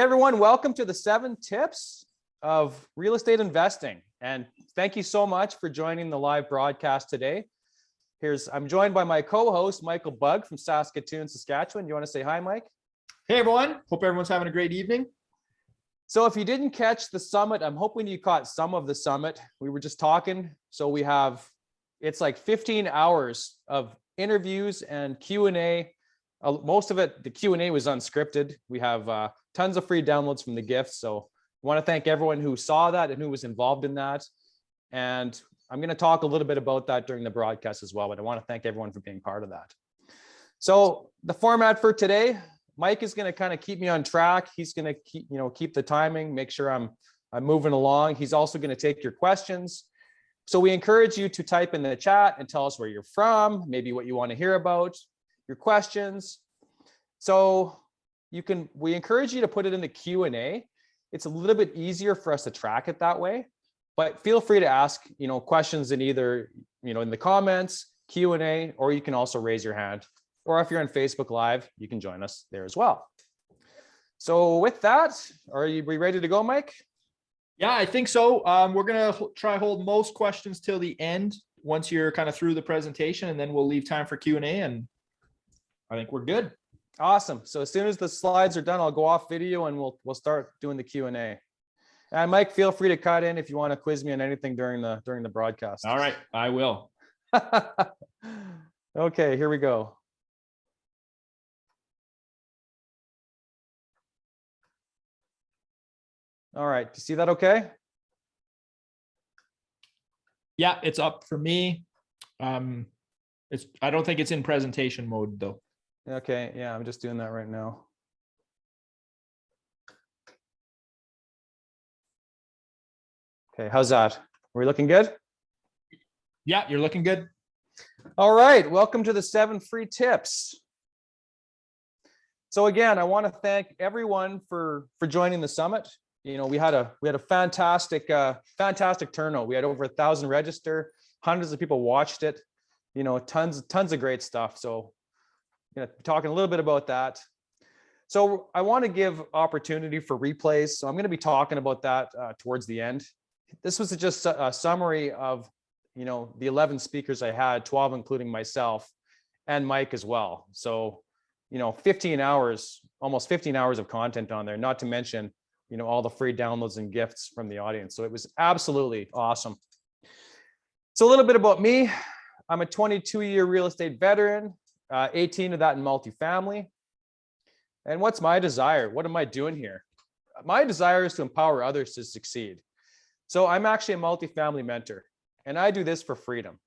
Hey everyone, welcome to the 7 tips of real estate investing. And thank you so much for joining the live broadcast today. I'm joined by my co-host, Michael Bugg from Saskatoon, Saskatchewan. You want to say hi, Mike? Hey everyone, hope everyone's having a great evening. So if you didn't catch the summit, I'm hoping you caught some of the summit. We were just talking. So it's like 15 hours of interviews and Q&A. Most of it, the Q&A was unscripted. We have tons of free downloads from the gifts. So I want to thank everyone who saw that and who was involved in that. And I'm going to talk a little bit about that during the broadcast as well, but I want to thank everyone for being part of that. So the format for today, Mike is going to kind of keep me on track. He's going to keep the timing, make sure I'm moving along. He's also going to take your questions. So we encourage you to type in the chat and tell us where you're from, maybe what you want to hear about, your questions. So we encourage you to put it in the Q&A. It's a little bit easier for us to track it that way, but feel free to ask, questions in either, in the comments, Q&A, or you can also raise your hand. Or if you're on Facebook Live, you can join us there as well. So with that, are we ready to go, Mike? Yeah, I think so. We're going to try hold most questions till the end once you're kind of through the presentation, and then we'll leave time for Q&A, and I think we're good. Awesome. So as soon as the slides are done, I'll go off video and we'll start doing the Q&A. And Mike, feel free to cut in if you want to quiz me on anything during the broadcast. All right, I will. Okay, here we go. All right, do you see that okay? Yeah, it's up for me. I don't think it's in presentation mode though. Okay, yeah, I'm just doing that right now. Okay, how's that? Are we looking good? Yeah, you're looking good. All right, welcome to the 7 free tips. So again, I want to thank everyone for joining the summit. We had a fantastic turnout. We had over 1,000 register, hundreds of people watched it. Tons of great stuff. So talking a little bit about that. So I want to give opportunity for replays. So I'm going to be talking about that towards the end. This was just a summary of, the 11 speakers I had, 12 including myself and Mike as well. So, 15 hours, almost 15 hours of content on there, not to mention, all the free downloads and gifts from the audience. So it was absolutely awesome. So a little bit about me. I'm a 22-year real estate veteran. 18 of that in multifamily. And what's my desire? What am I doing here? My desire is to empower others to succeed. So I'm actually a multifamily mentor, and I do this for freedom.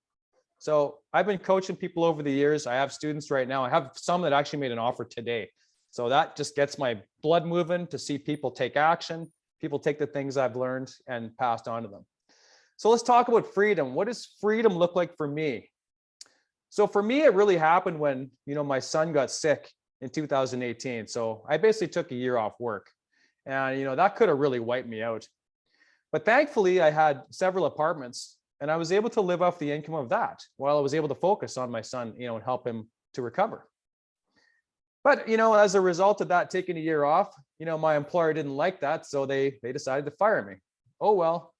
So I've been coaching people over the years. I have students right now. I have some that actually made an offer today. So that just gets my blood moving to see people take action, people take the things I've learned and passed on to them. So let's talk about freedom. What does freedom look like for me? So for me, it really happened when, my son got sick in 2018. So I basically took a year off work, and, that could have really wiped me out. But thankfully I had several apartments, and I was able to live off the income of that while I was able to focus on my son, and help him to recover. But, as a result of that, taking a year off, my employer didn't like that. So they decided to fire me. Oh, well.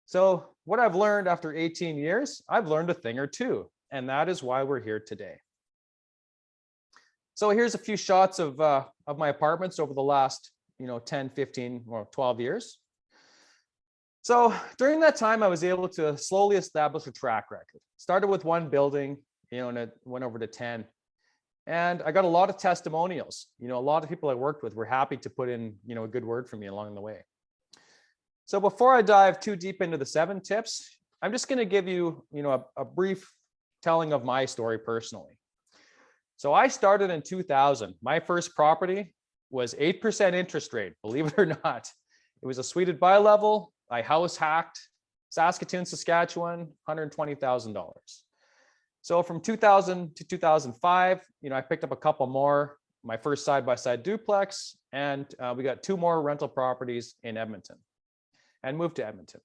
So what I've learned after 18 years, I've learned a thing or two, and that is why we're here today. So here's a few shots of my apartments over the last, 10, 15, or 12 years. So during that time, I was able to slowly establish a track record. Started with 1 building, and it went over to 10. And I got a lot of testimonials. A lot of people I worked with were happy to put in, a good word for me along the way. So before I dive too deep into the 7 tips, I'm just going to give you, a brief telling of my story personally. So I started in 2000. My first property was 8% interest rate, believe it or not. It was a suited bi-level. I house hacked, Saskatoon, Saskatchewan, $120,000. So from 2000 to 2005, I picked up a couple more, my first side-by-side duplex, and we got 2 more rental properties in Edmonton and moved to Edmonton.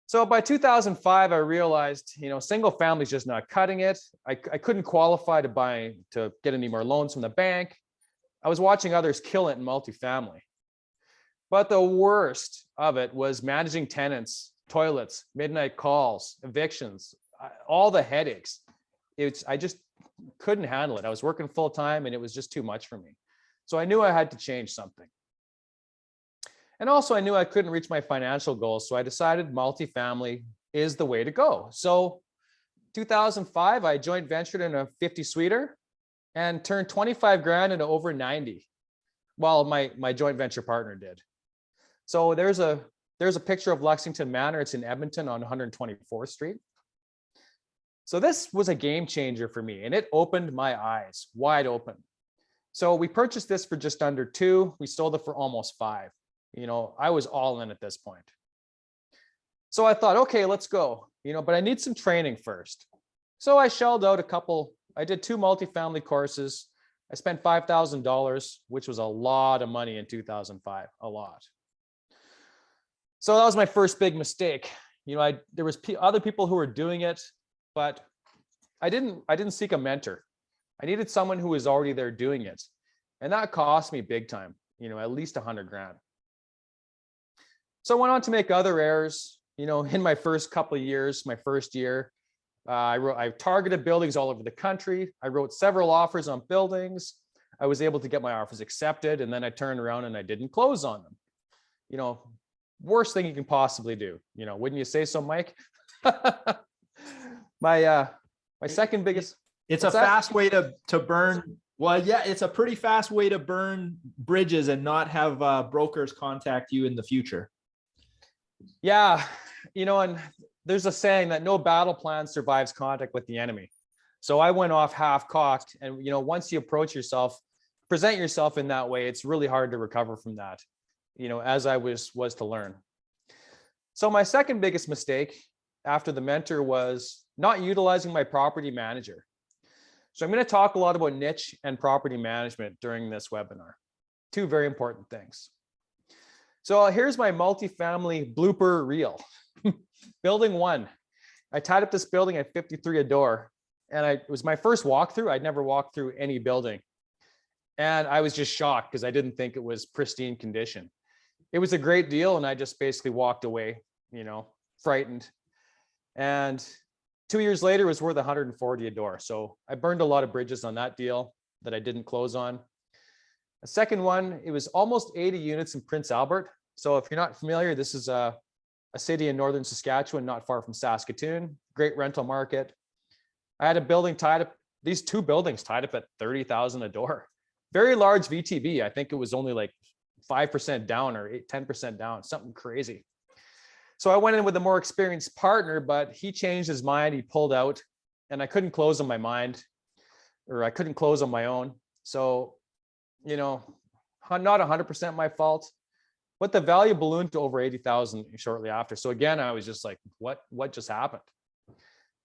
So by 2005, I realized, single family is just not cutting it. I couldn't qualify to get any more loans from the bank. I was watching others kill it in multifamily. But the worst of it was managing tenants, toilets, midnight calls, evictions, all the headaches. I just couldn't handle it. I was working full time and it was just too much for me. So I knew I had to change something. And also I knew I couldn't reach my financial goals. So I decided multifamily is the way to go. So 2005, I joint ventured in a 50 suiter and turned 25 grand into over 90. Well, my joint venture partner did. So there's a picture of Lexington Manor. It's in Edmonton on 124th Street. So this was a game changer for me and it opened my eyes wide open. So we purchased this for just under 2. We sold it for almost 5. I was all in at this point. So I thought, okay, let's go, but I need some training first. So I shelled out I did 2 multifamily courses. I spent $5,000, which was a lot of money in 2005, a lot. So that was my first big mistake. There was other people who were doing it, but I didn't seek a mentor. I needed someone who was already there doing it. And that cost me big time, at least 100 grand. So I went on to make other errors, in my first couple of years, my first year. I targeted buildings all over the country. I wrote several offers on buildings. I was able to get my offers accepted, and then I turned around and I didn't close on them. Worst thing you can possibly do. Wouldn't you say so, Mike? My second biggest. It's a fast way to burn. Well, yeah, it's a pretty fast way to burn bridges and not have brokers contact you in the future. Yeah, and there's a saying that no battle plan survives contact with the enemy. So I went off half-cocked, and once you present yourself in that way, it's really hard to recover from that. As I was to learn. So my second biggest mistake after the mentor was not utilizing my property manager. So I'm going to talk a lot about niche and property management during this webinar. 2 very important things. So here's my multifamily blooper reel. Building 1. I tied up this building at 53 a door, and it was my first walkthrough. I'd never walked through any building. And I was just shocked because I didn't think it was pristine condition. It was a great deal, and I just basically walked away, frightened. And 2 years later, it was worth 140 a door. So I burned a lot of bridges on that deal that I didn't close on. The second one, it was almost 80 units in Prince Albert. So if you're not familiar, this is a city in northern Saskatchewan, not far from Saskatoon. Great rental market. I had a building tied up, these 2 buildings tied up at 30,000 a door. Very large VTV. I think it was only like 5% down or 10% down, something crazy. So I went in with a more experienced partner, but he changed his mind. He pulled out, and I couldn't close on my mind, or I couldn't close on my own. So, not 100% my fault, but the value ballooned to over 80,000 shortly after. So again, I was just like, what just happened?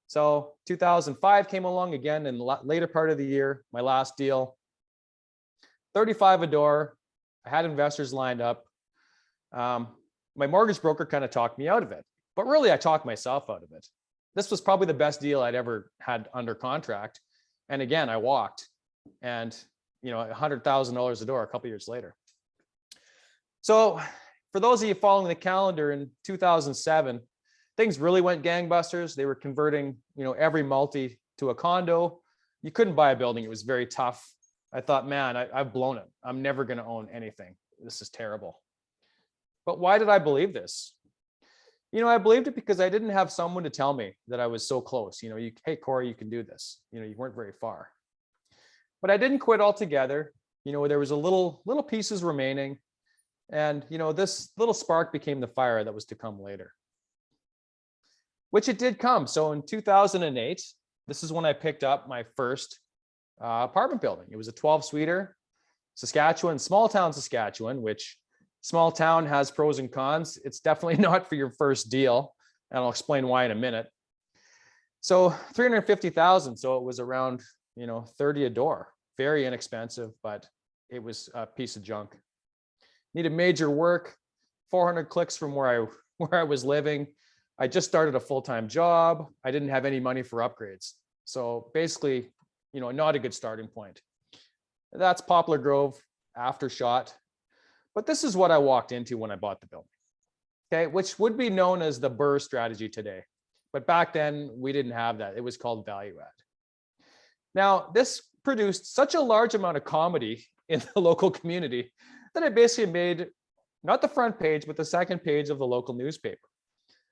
So 2005 came along again in the later part of the year, my last deal, 35 a door. I had investors lined up. My mortgage broker kind of talked me out of it, but really I talked myself out of it. This was probably the best deal I'd ever had under contract. And again, I walked, and $100,000 a door a couple years later. So for those of you following the calendar, in 2007, things really went gangbusters. They were converting, every multi to a condo. You couldn't buy a building. It was very tough. I thought, man, I've blown it. I'm never going to own anything. This is terrible. But why did I believe this? I believed it because I didn't have someone to tell me that I was so close. Hey, Corey, you can do this. You weren't very far. But I didn't quit altogether. There was a little pieces remaining. And, this little spark became the fire that was to come later. Which it did come. So in 2008, this is when I picked up my first apartment building. It was a 12-suiter, Saskatchewan, small town Saskatchewan, which small town has pros and cons. It's definitely not for your first deal, and I'll explain why in a minute. So 350,000. So it was around, 30 a door. Very inexpensive, but it was a piece of junk. Needed major work, 400 clicks from where I was living. I just started a full-time job. I didn't have any money for upgrades. So basically, not a good starting point. That's Poplar Grove aftershot. But this is what I walked into when I bought the building. Okay, which would be known as the BRRRR strategy today. But back then we didn't have that. It was called value add. Now, this produced such a large amount of comedy in the local community that I basically made not the front page, but the second page of the local newspaper.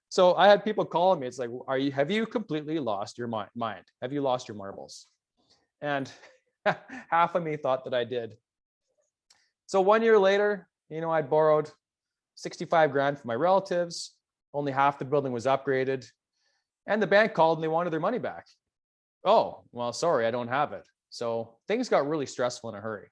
So I had people calling me. It's like, have you completely lost your mind? Have you lost your marbles? And half of me thought that I did. So 1 year later, I'd borrowed 65 grand from my relatives. Only half the building was upgraded. And the bank called and they wanted their money back. Oh, well, sorry, I don't have it. So things got really stressful in a hurry.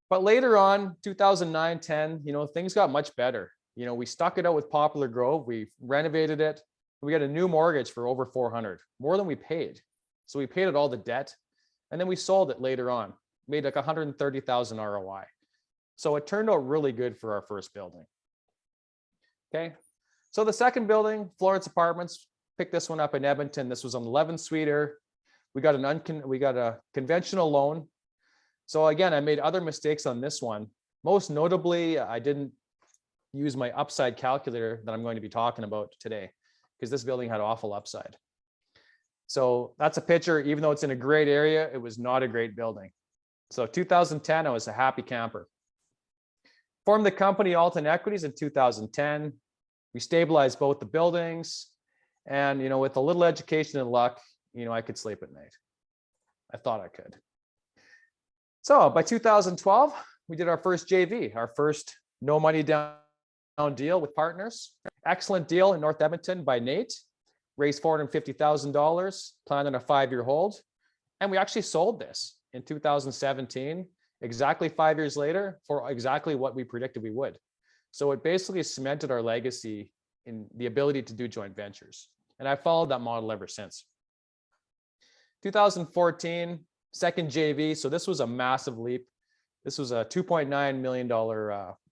But later on, 2009, 10, things got much better. We stuck it out with Poplar Grove. We renovated it. We got a new mortgage for over 400, more than we paid. So we paid it all the debt. And then we sold it later on, made like 130,000 ROI. So it turned out really good for our first building. Okay. So the second building, Florence Apartments, picked this one up in Edmonton. This was an 11-suiter. We got a conventional loan. So again, I made other mistakes on this one. Most notably, I didn't use my upside calculator that I'm going to be talking about today, because this building had awful upside. So that's a picture. Even though it's in a great area, it was not a great building. So 2010, I was a happy camper. Formed the company Alton Equities in 2010. We stabilized both the buildings. And, with a little education and luck, I could sleep at night. I thought I could. So by 2012, we did our first JV, our first no money down deal with partners. Excellent deal in North Edmonton by Nate. Raised $450,000, planned on a 5-year hold. And we actually sold this in 2017, exactly 5 years later, for exactly what we predicted we would. So it basically cemented our legacy in the ability to do joint ventures. And I followed that model ever since. 2014, second JV. So this was a massive leap. This was a $2.9 million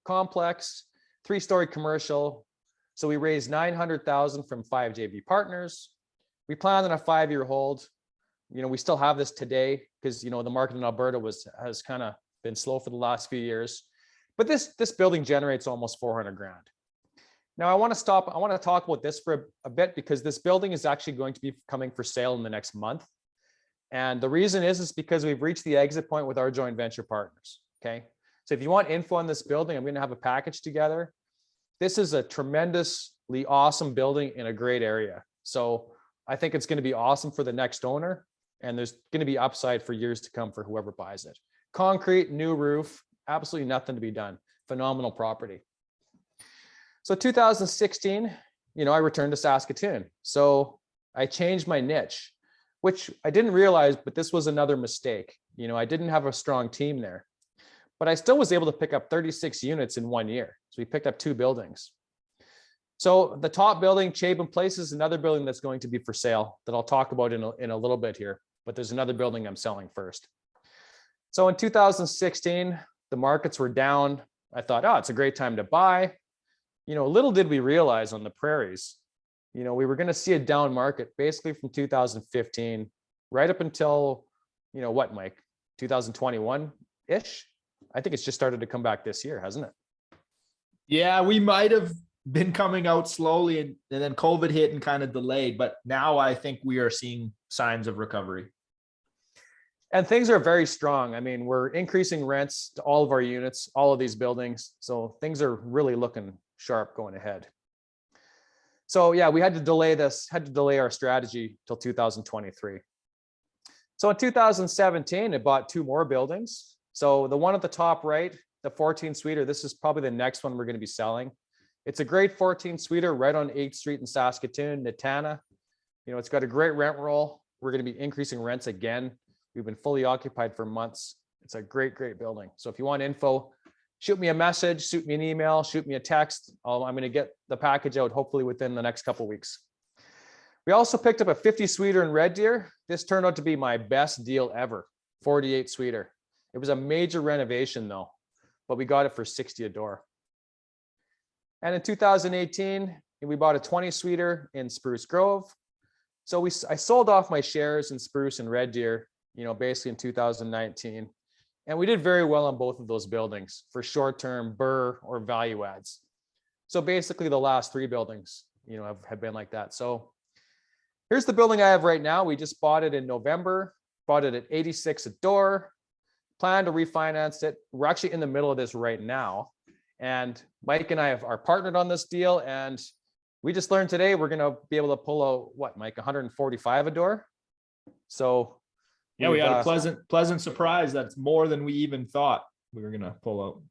complex, 3-story commercial. So we raised $900,000 from 5 JV partners. We planned on a 5-year hold. We still have this today because, the market in Alberta has kind of been slow for the last few years. But this building generates almost 400 grand. Now I want to talk about this for a bit, because this building is actually going to be coming for sale in the next month. And the reason is because we've reached the exit point with our joint venture partners. Okay. So if you want info on this building, I'm going to have a package together. This is a tremendously awesome building in a great area. So I think it's going to be awesome for the next owner. And there's going to be upside for years to come for whoever buys it. Concrete, new roof, absolutely nothing to be done. Phenomenal property. So 2016, I returned to Saskatoon. So I changed my niche, which I didn't realize, but this was another mistake. I didn't have a strong team there, but I still was able to pick up 36 units in 1 year. So we picked up 2 buildings. So the top building, Chabon Place, is another building that's going to be for sale that I'll talk about in a little bit here, but there's another building I'm selling first. So in 2016, the markets were down. I thought, it's a great time to buy. Little did we realize on the prairies, we were going to see a down market basically from 2015 right up until, what, Mike, 2021-ish? I think it's just started to come back this year, hasn't it? Yeah, we might have been coming out slowly and then COVID hit and kind of delayed, but now I think we are seeing signs of recovery. And things are very strong. I mean, we're increasing rents to all of our units, all of these buildings. So things are really looking sharp going ahead. So yeah, we had to delay our strategy till 2023. So in 2017, it bought 2 more buildings. So the one at the top right, the 14-suiter, this is probably the next one we're going to be selling. It's a great 14-suiter right on 8th Street in Saskatoon, Natana. It's got a great rent roll. We're going to be increasing rents again. We've been fully occupied for months. It's a great, great building. So if you want info, shoot me a message, shoot me an email, shoot me a text. I'm going to get the package out hopefully within the next couple of weeks. We also picked up a 50-suiter in Red Deer. This turned out to be my best deal ever, 48-suiter. It was a major renovation though, but we got it for $60 a door. And in 2018, we bought a 20-suiter in Spruce Grove. So I sold off my shares in Spruce and Red Deer, basically in 2019. And we did very well on both of those buildings for short-term BRRRR or value adds. So basically the last 3 buildings, have been like that. So here's the building I have right now. We just bought it in November, bought it at 86 a door, plan to refinance it. We're actually in the middle of this right now. And Mike and I are partnered on this deal. And we just learned today we're going to be able to pull out what, Mike, 145 a door. So yeah, we had a pleasant surprise. That's more than we even thought we were going to pull out.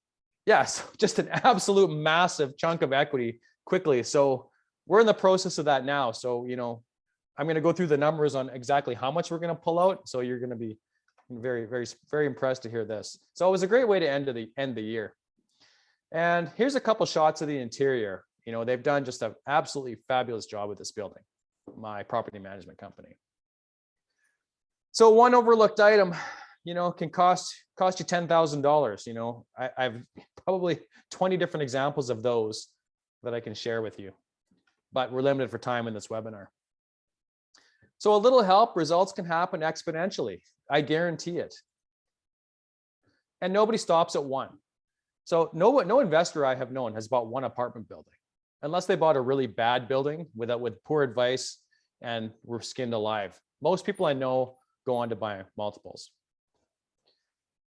Yes, just an absolute massive chunk of equity quickly. So we're in the process of that now. So, I'm going to go through the numbers on exactly how much we're going to pull out. So you're going to be very, very, very impressed to hear this. So it was a great way to end the year. And here's a couple shots of the interior. They've done just an absolutely fabulous job with this building, my property management company. So one overlooked item, can cost you $10,000. I've probably 20 different examples of those that I can share with you, but we're limited for time in this webinar. So a little help, results can happen exponentially. I guarantee it. And nobody stops at 1. So no investor I have known has bought 1 apartment building, unless they bought a really bad building with poor advice and were skinned alive. Most people I know go on to buy multiples.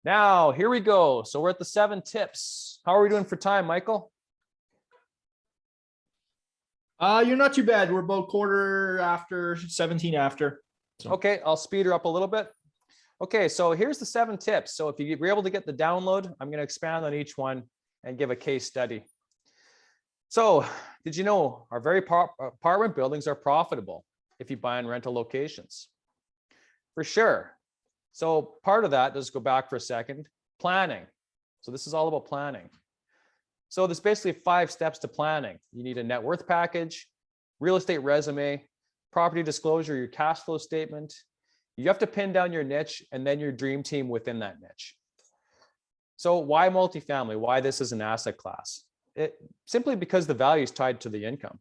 Now, here we go. So we're at the 7 tips. How are we doing for time, Michael? You're not too bad. We're about quarter after, 17 after. So. Okay, I'll speed her up a little bit. Okay, so here's the 7 tips. So if you're able to get the download, I'm going to expand on each one and give a case study. So did you know our very apartment buildings are profitable if you buy in rental locations? For sure. So part of that, let's go back for a second, planning. So this is all about planning. So there's basically 5 steps to planning. You need a net worth package, real estate resume, property disclosure, your cash flow statement. You have to pin down your niche and then your dream team within that niche. So why multifamily? Why this is an asset class? Simply because the value is tied to the income.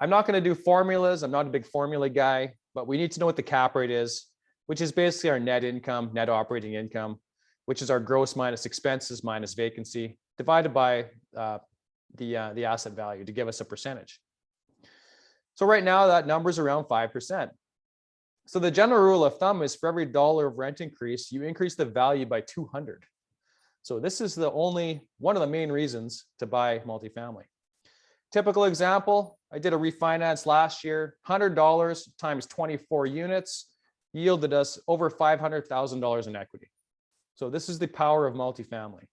I'm not going to do formulas. I'm not a big formula guy, but we need to know what the cap rate is, which is basically our net income, net operating income, which is our gross minus expenses minus vacancy, divided by the asset value to give us a percentage. So right now that number is around 5%. So the general rule of thumb is for every $1 of rent increase, you increase the value by 200. So this is one of the main reasons to buy multifamily. Typical example, I did a refinance last year, $100 times 24 units yielded us over $500,000 in equity. So this is the power of multifamily.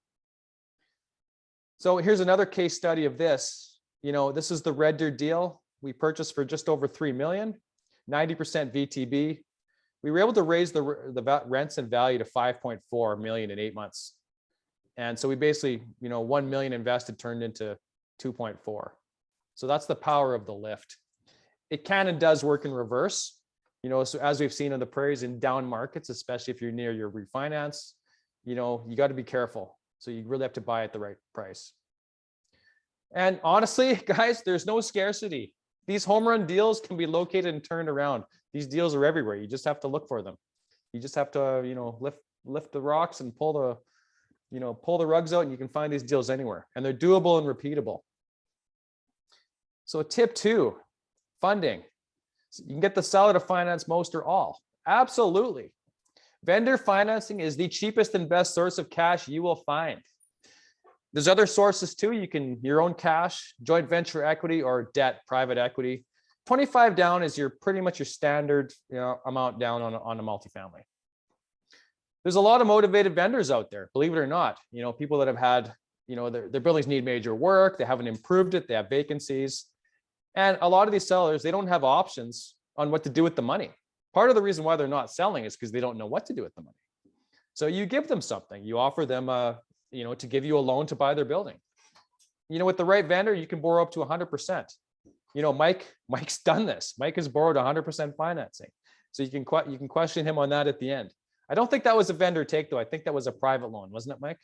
So here's another case study of this. This is the Red Deer deal. We purchased for just over $3 million, 90% VTB. We were able to raise the rents and value to $5.4 million in 8 months. And so we basically, $1 million invested turned into 2.4. So that's the power of the lift. It can and does work in reverse. So as we've seen in the prairies in down markets, especially if you're near your refinance, you got to be careful. So you really have to buy at the right price. And honestly, guys, there's no scarcity. These home run deals can be located and turned around. These deals are everywhere. You just have to look for them. You just have to, lift the rocks and pull the rugs out, and you can find these deals anywhere. And they're doable and repeatable. So tip 2, funding. So you can get the seller to finance most or all. Absolutely. Vendor financing is the cheapest and best source of cash you will find. There's other sources too. Your own cash, joint venture equity, or debt, private equity. 25 down is pretty much your standard amount down on a multifamily. There's a lot of motivated vendors out there, believe it or not. People that have had, their buildings need major work. They haven't improved it. They have vacancies. And a lot of these sellers, they don't have options on what to do with the money. Part of the reason why they're not selling is because they don't know what to do with the money. So you give them something. You offer them to give you a loan to buy their building. With the right vendor, you can borrow up to 100%. Mike's done this. Mike has borrowed 100% financing. So you can question him on that at the end. I don't think that was a vendor take though. I think that was a private loan, wasn't it, Mike?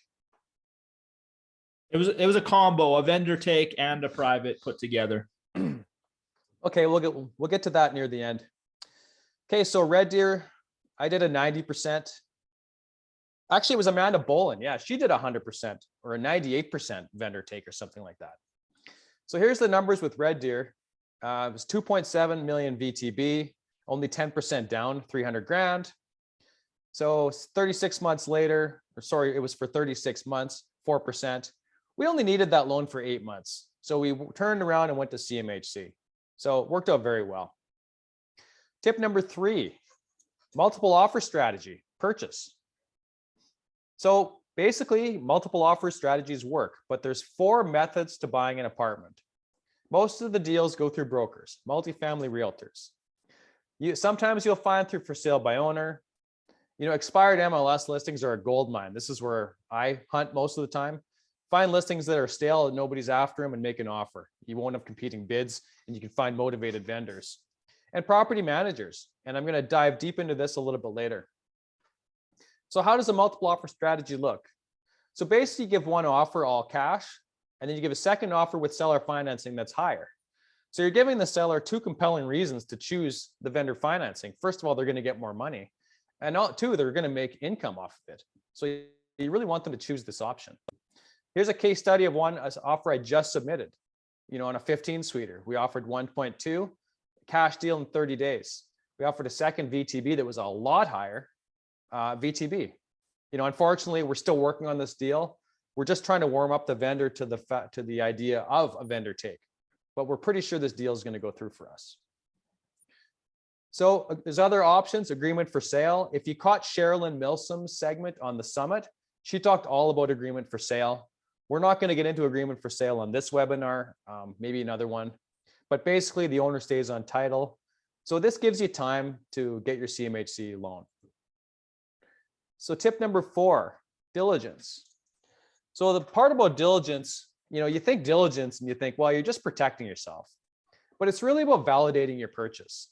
It was a combo, a vendor take and a private put together. Okay, we'll get to that near the end. Okay, so Red Deer, I did a 90%. Actually, it was Amanda Bolin. Yeah, she did 100% or a 98% vendor take or something like that. So here's the numbers with Red Deer. It was 2.7 million VTB, only 10% down, 300 grand. So 36 months later, or sorry, it was for 36 months, 4%. We only needed that loan for 8 months. So we turned around and went to CMHC. So it worked out very well. Tip number 3, multiple offer strategy, purchase. So basically, multiple offer strategies work, but there's 4 methods to buying an apartment. Most of the deals go through brokers, multifamily realtors. Sometimes you'll find through for sale by owner. Expired MLS listings are a gold mine. This is where I hunt most of the time. Find listings that are stale and nobody's after them and make an offer. You won't have competing bids and you can find motivated vendors. And property managers. And I'm going to dive deep into this a little bit later. So how does a multiple offer strategy look? So basically you give one offer all cash, and then you give a second offer with seller financing that's higher. So you're giving the seller 2 compelling reasons to choose the vendor financing. First of all, they're going to get more money. And 2, they're going to make income off of it. So you really want them to choose this option. Here's a case study of one offer I just submitted. On a 15-suiter, we offered 1.2, cash deal in 30 days. We offered a second VTB that was a lot higher, VTB. Unfortunately, we're still working on this deal. We're just trying to warm up the vendor to the idea of a vendor take, but we're pretty sure this deal is going to go through for us. So there's other options, agreement for sale. If you caught Sherilyn Milsom's segment on the summit, she talked all about agreement for sale. We're not going to get into agreement for sale on this webinar, maybe another one, but basically the owner stays on title. So this gives you time to get your CMHC loan. So tip number 4, diligence. So the part about diligence, you think diligence and you think, well, you're just protecting yourself, but it's really about validating your purchase.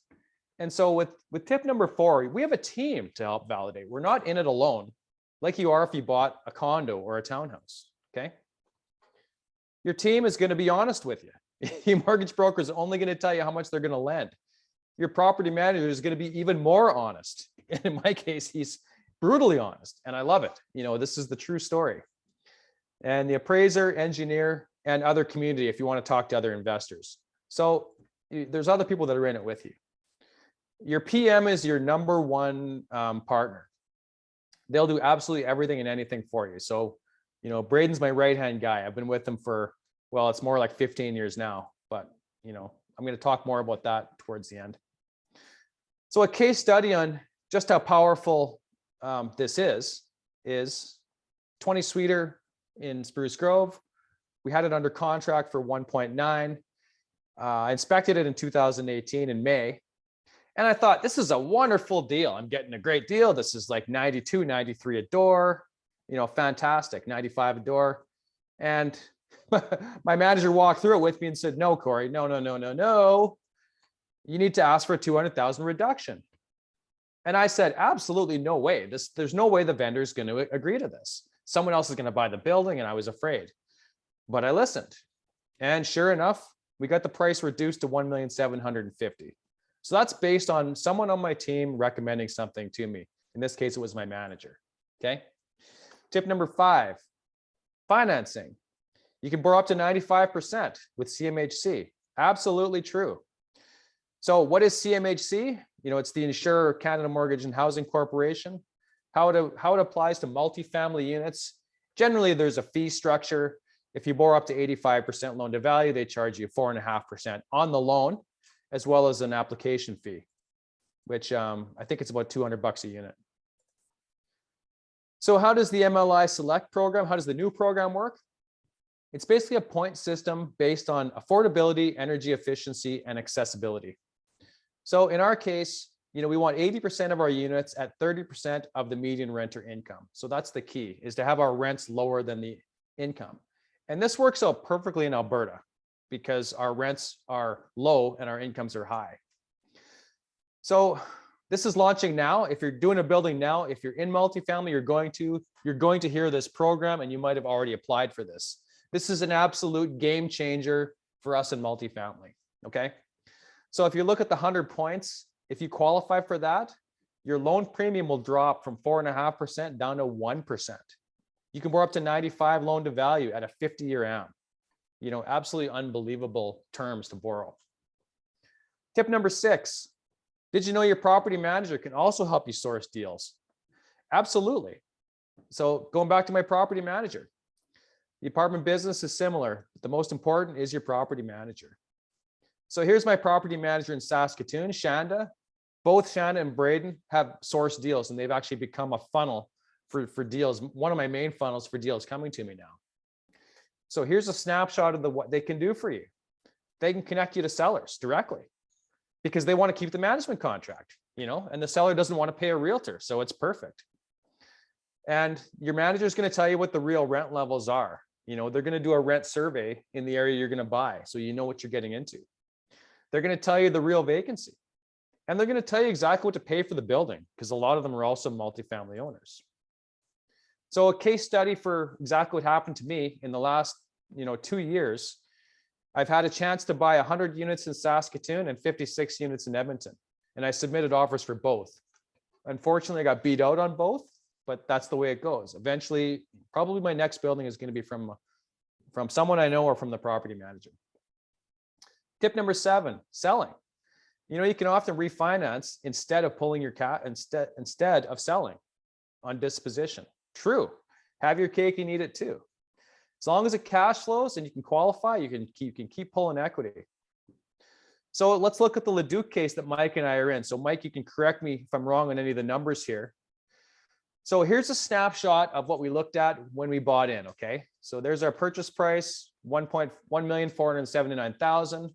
And so with tip number 4, we have a team to help validate. We're not in it alone, like you are if you bought a condo or a townhouse, okay? Your team is going to be honest with you. Your mortgage broker is only going to tell you how much they're going to lend. Your property manager is going to be even more honest. And in my case, he's brutally honest, and I love it. This is the true story. And the appraiser, engineer, and other community if you want to talk to other investors. So there's other people that are in it with you. Your PM is your number 1 partner. They'll do absolutely everything and anything for you. So, Braden's my right-hand guy. I've been with him for, well, it's more like 15 years now, but, I'm going to talk more about that towards the end. So a case study on just how powerful this is 20-suiter in Spruce Grove. We had it under contract for 1.9. I inspected it in 2018 in May. And I thought, this is a wonderful deal. I'm getting a great deal. This is like 92, 93 a door, fantastic, 95 a door. And my manager walked through it with me and said, no, Corey, no. You need to ask for a 200,000 reduction. And I said, absolutely no way. There's no way the vendor is going to agree to this. Someone else is going to buy the building. And I was afraid, but I listened. And sure enough, we got the price reduced to 1,750,000. So that's based on someone on my team recommending something to me. In this case, it was my manager. Okay. Tip number 5, financing. You can borrow up to 95% with CMHC. Absolutely true. So what is CMHC? It's the Insurer Canada Mortgage and Housing Corporation. How it applies to multifamily units. Generally, there's a fee structure. If you borrow up to 85% loan to value, they charge you 4.5% on the loan, as well as an application fee, which I think it's about $200 a unit. So how does the MLI Select program, how does the new program work? It's basically a point system based on affordability, energy efficiency, and accessibility. So in our case, we want 80% of our units at 30% of the median renter income. So that's the key, is to have our rents lower than the income. And this works out perfectly in Alberta because our rents are low and our incomes are high. So this is launching now. If you're doing a building now, if you're in multifamily, you're going to hear this program, and you might have already applied for this. This is an absolute game changer for us in multifamily. Okay. So if you look at the 100 points, if you qualify for that, your loan premium will drop from 4.5% down to 1%. You can borrow up to 95 loan to value at a 50-year AM. Absolutely unbelievable terms to borrow. Tip number 6, did you know your property manager can also help you source deals? Absolutely. So going back to my property manager, the apartment business is similar, but the most important is your property manager. So here's my property manager in Saskatoon, Shanda. Both Shanda and Braden have sourced deals, and they've actually become a funnel for deals, one of my main funnels for deals coming to me now. So here's a snapshot of what they can do for you. They can connect you to sellers directly because they want to keep the management contract, and the seller doesn't want to pay a realtor. So it's perfect. And your manager is going to tell you what the real rent levels are. They're going to do a rent survey in the area you're going to buy, so you know what you're getting into. They're going to tell you the real vacancy, and they're going to tell you exactly what to pay for the building, because a lot of them are also multifamily owners. So a case study for exactly what happened to me in the last 2 years. I've had a chance to buy 100 units in Saskatoon and 56 units in Edmonton, and I submitted offers for both. Unfortunately, I got beat out on both, but that's the way it goes. Eventually, probably my next building is going to be from someone I know or from the property manager. Tip number 7, selling. You can often refinance instead of pulling your instead of selling on disposition. True. Have your cake and eat it too. As long as it cash flows and you can qualify, you can keep pulling equity. So let's look at the Leduc case that Mike and I are in. So Mike, you can correct me if I'm wrong on any of the numbers here. So here's a snapshot of what we looked at when we bought in, okay? So there's our purchase price, 1,479,000.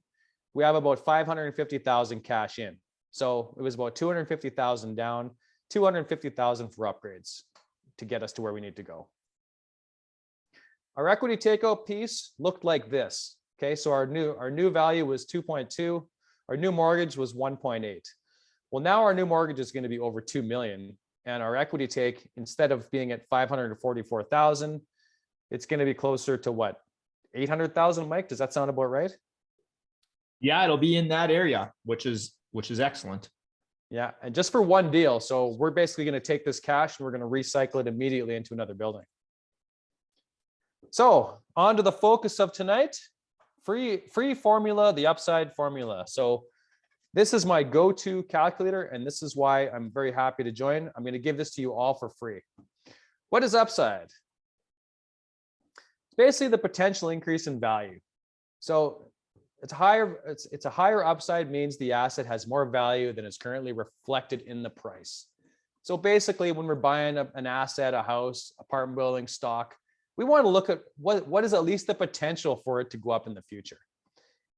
We have about 550,000 cash in. So it was about 250,000 down, 250,000 for upgrades to get us to where we need to go. Our equity takeout piece looked like this. Okay, so our new value was 2.2. Our new mortgage was 1.8. Well, now our new mortgage is going to be over 2 million, and our equity take, instead of being at 544,000, it's going to be closer to what, 800,000. Mike, does that sound about right? Yeah, it'll be in that area, which is excellent. Yeah, and just for one deal. So we're basically going to take this cash and we're going to recycle it immediately into another building. So on to the focus of tonight, free formula, the upside formula. So this is my go-to calculator, and this is why I'm very happy to join. I'm going to give this to you all for free. What is upside? It's basically the potential increase in value. So it's a higher upside means the asset has more value than is currently reflected in the price. So basically, when we're buying an asset, a house, apartment building, stock, we want to look at what is at least the potential for it to go up in the future.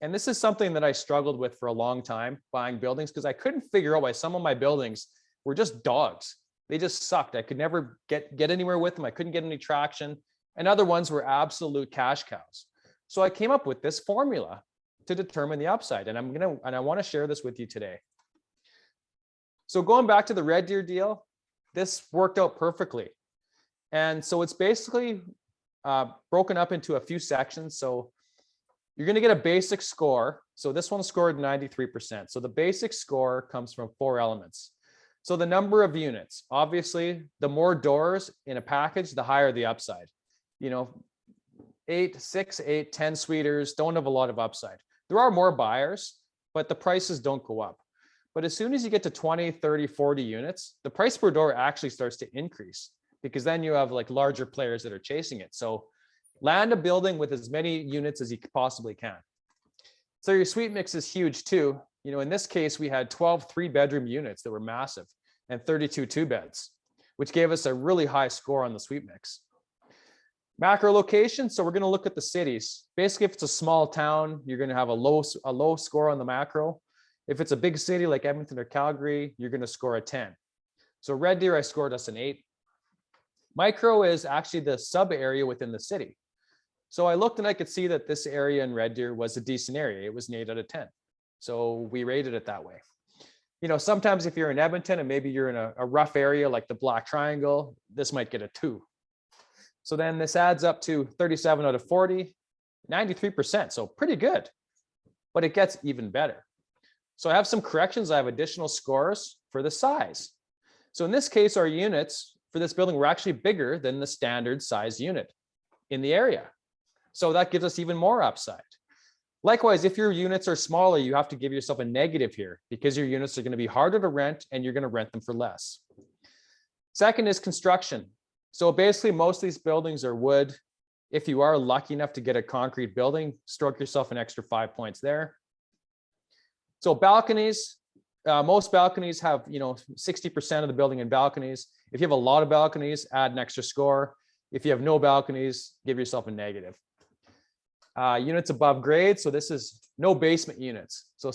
And this is something that I struggled with for a long time, buying buildings, because I couldn't figure out why some of my buildings were just dogs. They just sucked. I could never get anywhere with them. I couldn't get any traction. And other ones were absolute cash cows. So I came up with this formula to determine the upside. And I want to share this with you today. So going back to the Red Deer deal, this worked out perfectly. And so it's basically broken up into a few sections. So you're going to get a basic score. So this one scored 93%. So the basic score comes from 4 elements. So the number of units, obviously, the more doors in a package, the higher the upside. 6, 8, 10 suiters don't have a lot of upside. There are more buyers, but the prices don't go up. But as soon as you get to 20, 30, 40 units, the price per door actually starts to increase, because then you have like larger players that are chasing it. So land a building with as many units as you possibly can. So your suite mix is huge too. In this case, we had 12 3-bedroom units that were massive and 32 2-beds, which gave us a really high score on the suite mix. Macro location. So we're going to look at the cities. Basically, if it's a small town, you're going to have a low score on the macro. If it's a big city like Edmonton or Calgary, you're going to score a 10. So Red Deer, I scored us an 8. Micro is actually the sub area within the city. So I looked and I could see that this area in Red Deer was a decent area. It was an 8 out of 10. So we rated it that way. Sometimes if you're in Edmonton and maybe you're in a rough area like the Black Triangle, this might get a 2. So then this adds up to 37 out of 40, 93%. So pretty good, but it gets even better. So I have some corrections. I have additional scores for the size. So in this case, our units for this building were actually bigger than the standard size unit in the area. So that gives us even more upside. Likewise, if your units are smaller, you have to give yourself a negative here because your units are going to be harder to rent and you're going to rent them for less. Second is construction. So basically, most of these buildings are wood. If you are lucky enough to get a concrete building, stroke yourself an extra 5 points there. So balconies, most balconies have 60% of the building in balconies. If you have a lot of balconies, add an extra score. If you have no balconies, give yourself a negative. Units above grade. So this is no basement units. So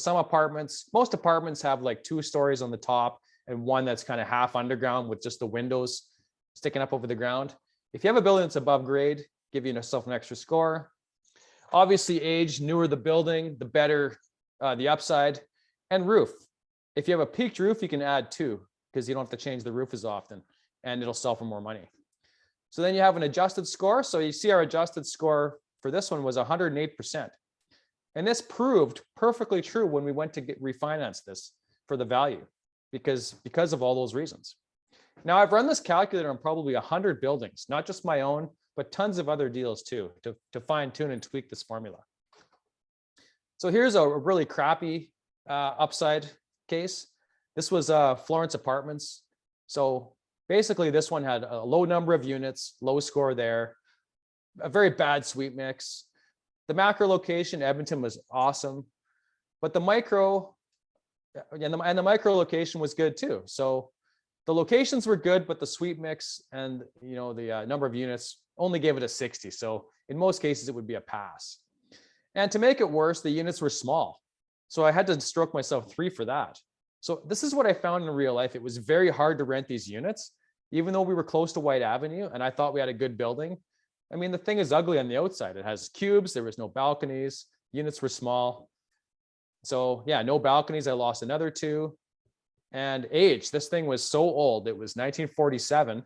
most apartments have like 2 stories on the top and one that's kind of half underground with just the windows sticking up over the ground. If you have a building that's above grade, give yourself an extra score. Obviously, age, newer the building, the better the upside. And roof. If you have a peaked roof, you can add 2 because you don't have to change the roof as often and it'll sell for more money. So then you have an adjusted score. So you see our adjusted score for this one was 108%. And this proved perfectly true when we went to refinance this for the value because of all those reasons. Now I've run this calculator on probably 100 buildings, not just my own, but tons of other deals too, to fine tune and tweak this formula. So here's a really crappy upside case. This was Florence Apartments. So basically this one had a low number of units, low score there, a very bad suite mix. The macro location, Edmonton, was awesome, but the micro and the micro location was good too. So the locations were good, but the suite mix and the number of units only gave it a 60. So in most cases, it would be a pass. And to make it worse, the units were small. So I had to stroke myself 3 for that. So this is what I found in real life. It was very hard to rent these units, even though we were close to White Avenue and I thought we had a good building. I mean, the thing is ugly on the outside. It has cubes. There was no balconies. Units were small. So yeah, no balconies. I lost another 2. And age, this thing was so old. It was 1947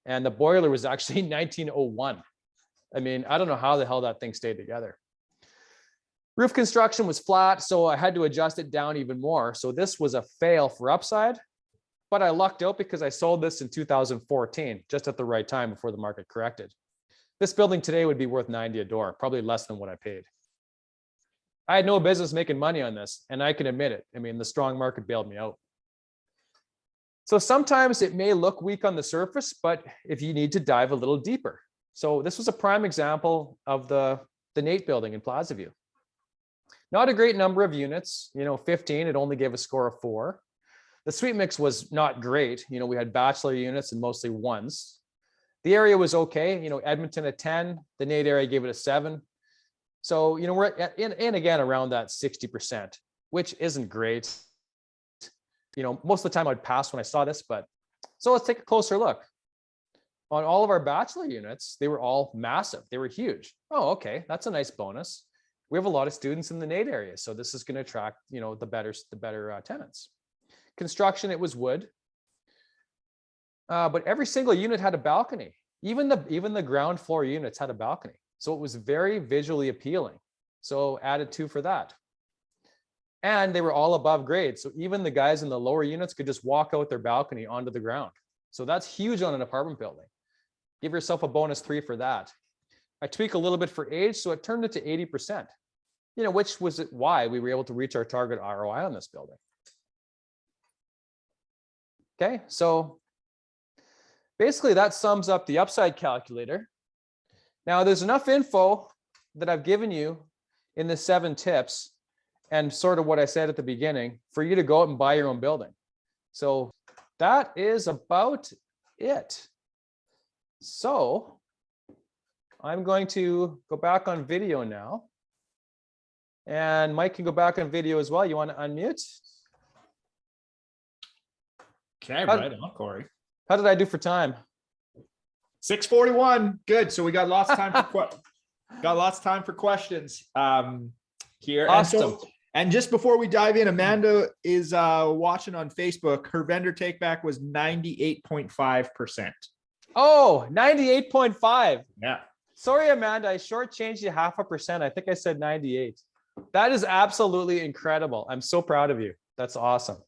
and the boiler was actually 1901. I mean, I don't know how the hell that thing stayed together. Roof construction was flat, so I had to adjust it down even more. So this was a fail for upside, but I lucked out because I sold this in 2014, just at the right time before the market corrected. This building today would be worth 90 a door, probably less than what I paid. I had no business making money on this, and I can admit it. I mean, the strong market bailed me out. So sometimes it may look weak on the surface, but if you need to dive a little deeper. So this was a prime example of the Nate building in Plaza View. Not a great number of units, 15, it only gave a score of 4. The suite mix was not great. We had bachelor units and mostly 1s. The area was okay. Edmonton a 10, the Nate area gave it a 7. So, we're in again around that 60%, which isn't great. Most of the time I'd pass when I saw this, but so let's take a closer look. On all of our bachelor units, they were all massive. They were huge. Oh, okay. That's a nice bonus. We have a lot of students in the Nate area, so this is going to attract, the better tenants. Construction, it was wood, but every single unit had a balcony. Even the ground floor units had a balcony, so it was very visually appealing. So added 2 for that. And they were all above grade, so even the guys in the lower units could just walk out their balcony onto the ground. So that's huge on an apartment building. Give yourself a bonus 3 for that. I tweak a little bit for age, so it turned it to 80%, which was why we were able to reach our target ROI on this building. Okay, so basically that sums up the upside calculator. Now there's enough info that I've given you in the 7 tips and sort of what I said at the beginning for you to go out and buy your own building. So that is about it. So I'm going to go back on video now. And Mike can go back on video as well. You want to unmute? Okay, right on, Corey. How did I do for time? 6:41. Good. So we got lots of time for questions here. Awesome. And just before we dive in, Amanda is watching on Facebook. Her vendor takeback was 98.5%. Oh, 98.5. Yeah. Sorry, Amanda, I shortchanged you 0.5%. I think I said 98. That is absolutely incredible. I'm so proud of you. That's awesome.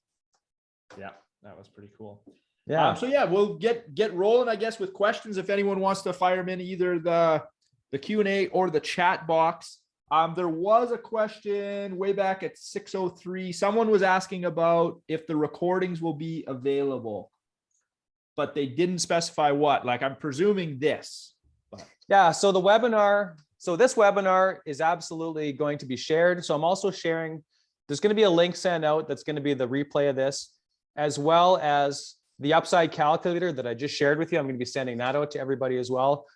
Yeah, that was pretty cool. Yeah. So yeah, we'll get rolling, I guess, with questions. If anyone wants to fire them in either the Q&A or the chat box. There was a question way back at 6:03. Someone was asking about if the recordings will be available, but they didn't specify what. Like, I'm presuming this. But. Yeah. So this webinar is absolutely going to be shared. So I'm also sharing, there's going to be a link sent out that's going to be the replay of this, as well as the upside calculator that I just shared with you. I'm going to be sending that out to everybody as well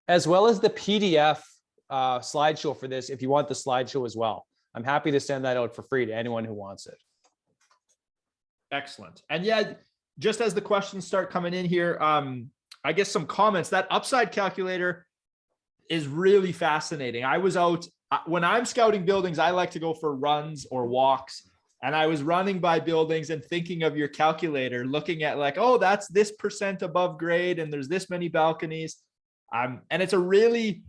as the PDF slideshow for this. If you want the slideshow as well, I'm happy to send that out for free to anyone who wants it. Excellent. And yeah, just as the questions start coming in here, I guess some comments. That upside calculator is really fascinating. I was out when I'm scouting buildings, I like to go for runs or walks. And I was running by buildings and thinking of your calculator, looking at like, oh, that's this percent above grade and there's this many balconies. And it's a really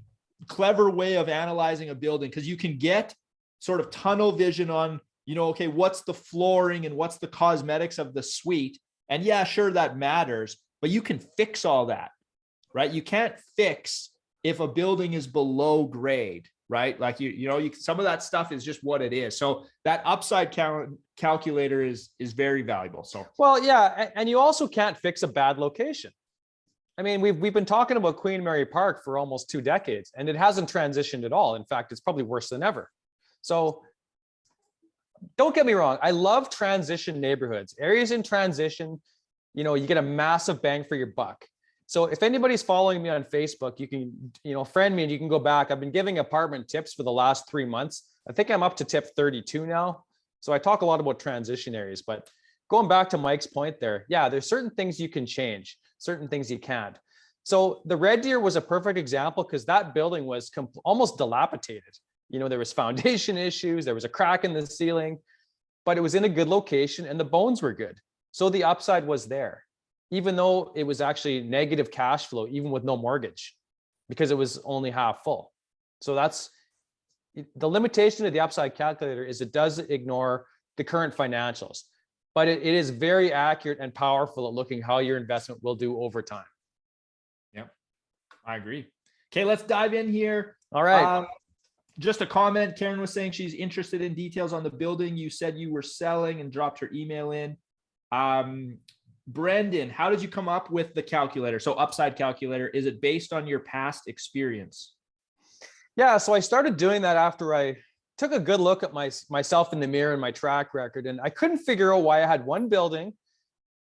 clever way of analyzing a building, because you can get sort of tunnel vision on, okay, what's the flooring and what's the cosmetics of the suite. And yeah, sure, that matters, but you can fix all that, right? You can't fix if a building is below grade, right? Like, some of that stuff is just what it is. So that upside calculator is very valuable. So, well, yeah. And you also can't fix a bad location. I mean, we've been talking about Queen Mary Park for almost 2 decades, and it hasn't transitioned at all. In fact, it's probably worse than ever. So don't get me wrong. I love transition neighborhoods, areas in transition. You get a massive bang for your buck. So if anybody's following me on Facebook, you can, friend me and you can go back. I've been giving apartment tips for the last 3 months. I think I'm up to tip 32 now. So I talk a lot about transition areas, but going back to Mike's point there, yeah, there's certain things you can change, certain things you can't. So the Red Deer was a perfect example, because that building was almost dilapidated. There was foundation issues, there was a crack in the ceiling, but it was in a good location and the bones were good. So the upside was there, even though it was actually negative cash flow, even with no mortgage, because it was only half full. So that's the limitation of the upside calculator, is it does ignore the current financials, but it is very accurate and powerful at looking how your investment will do over time. Yep, I agree. Okay, let's dive in here. All right. Just a comment. Karen was saying she's interested in details on the building you said you were selling, and dropped her email in. Brendan, how did you come up with the calculator? So upside calculator, is it based on your past experience? Yeah, so I started doing that after I took a good look at myself in the mirror and my track record, and I couldn't figure out why I had one building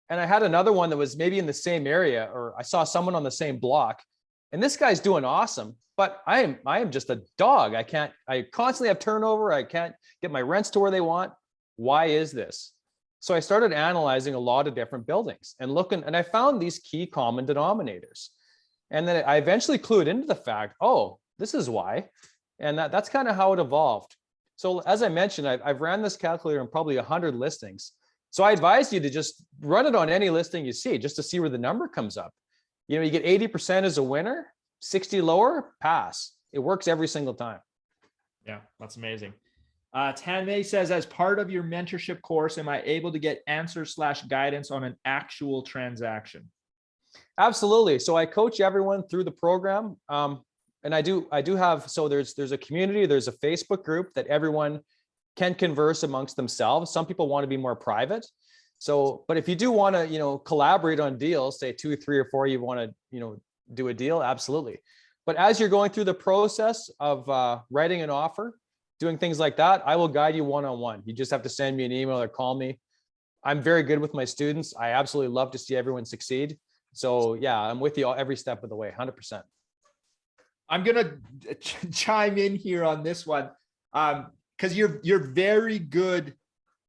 and I had another one that was maybe in the same area, or I saw someone on the same block, and this guy's doing awesome, but I am just a dog. I constantly have turnover. I can't get my rents to where they want. Why is this? So I started analyzing a lot of different buildings and looking, and I found these key common denominators. And then I eventually clued into the fact, oh, this is why. And that's kind of how it evolved. So as I mentioned, I've ran this calculator on probably 100 listings. So I advise you to just run it on any listing you see, just to see where the number comes up. You get 80% as a winner, 60 lower, pass. It works every single time. Yeah, that's amazing. Tanmay says, as part of your mentorship course, am I able to get answers/guidance on an actual transaction? Absolutely. So I coach everyone through the program. And I do have, so there's a community, there's a Facebook group that everyone can converse amongst themselves. Some people want to be more private. So, but if you do want to, collaborate on deals, say 2, 3, or 4, you want to, do a deal, absolutely. But as you're going through the process of writing an offer, doing things like that, I will guide you one-on-one. You just have to send me an email or call me. I'm very good with my students. I absolutely love to see everyone succeed. So yeah, I'm with you every step of the way, 100%. I'm going to chime in here on this one. Because you're very good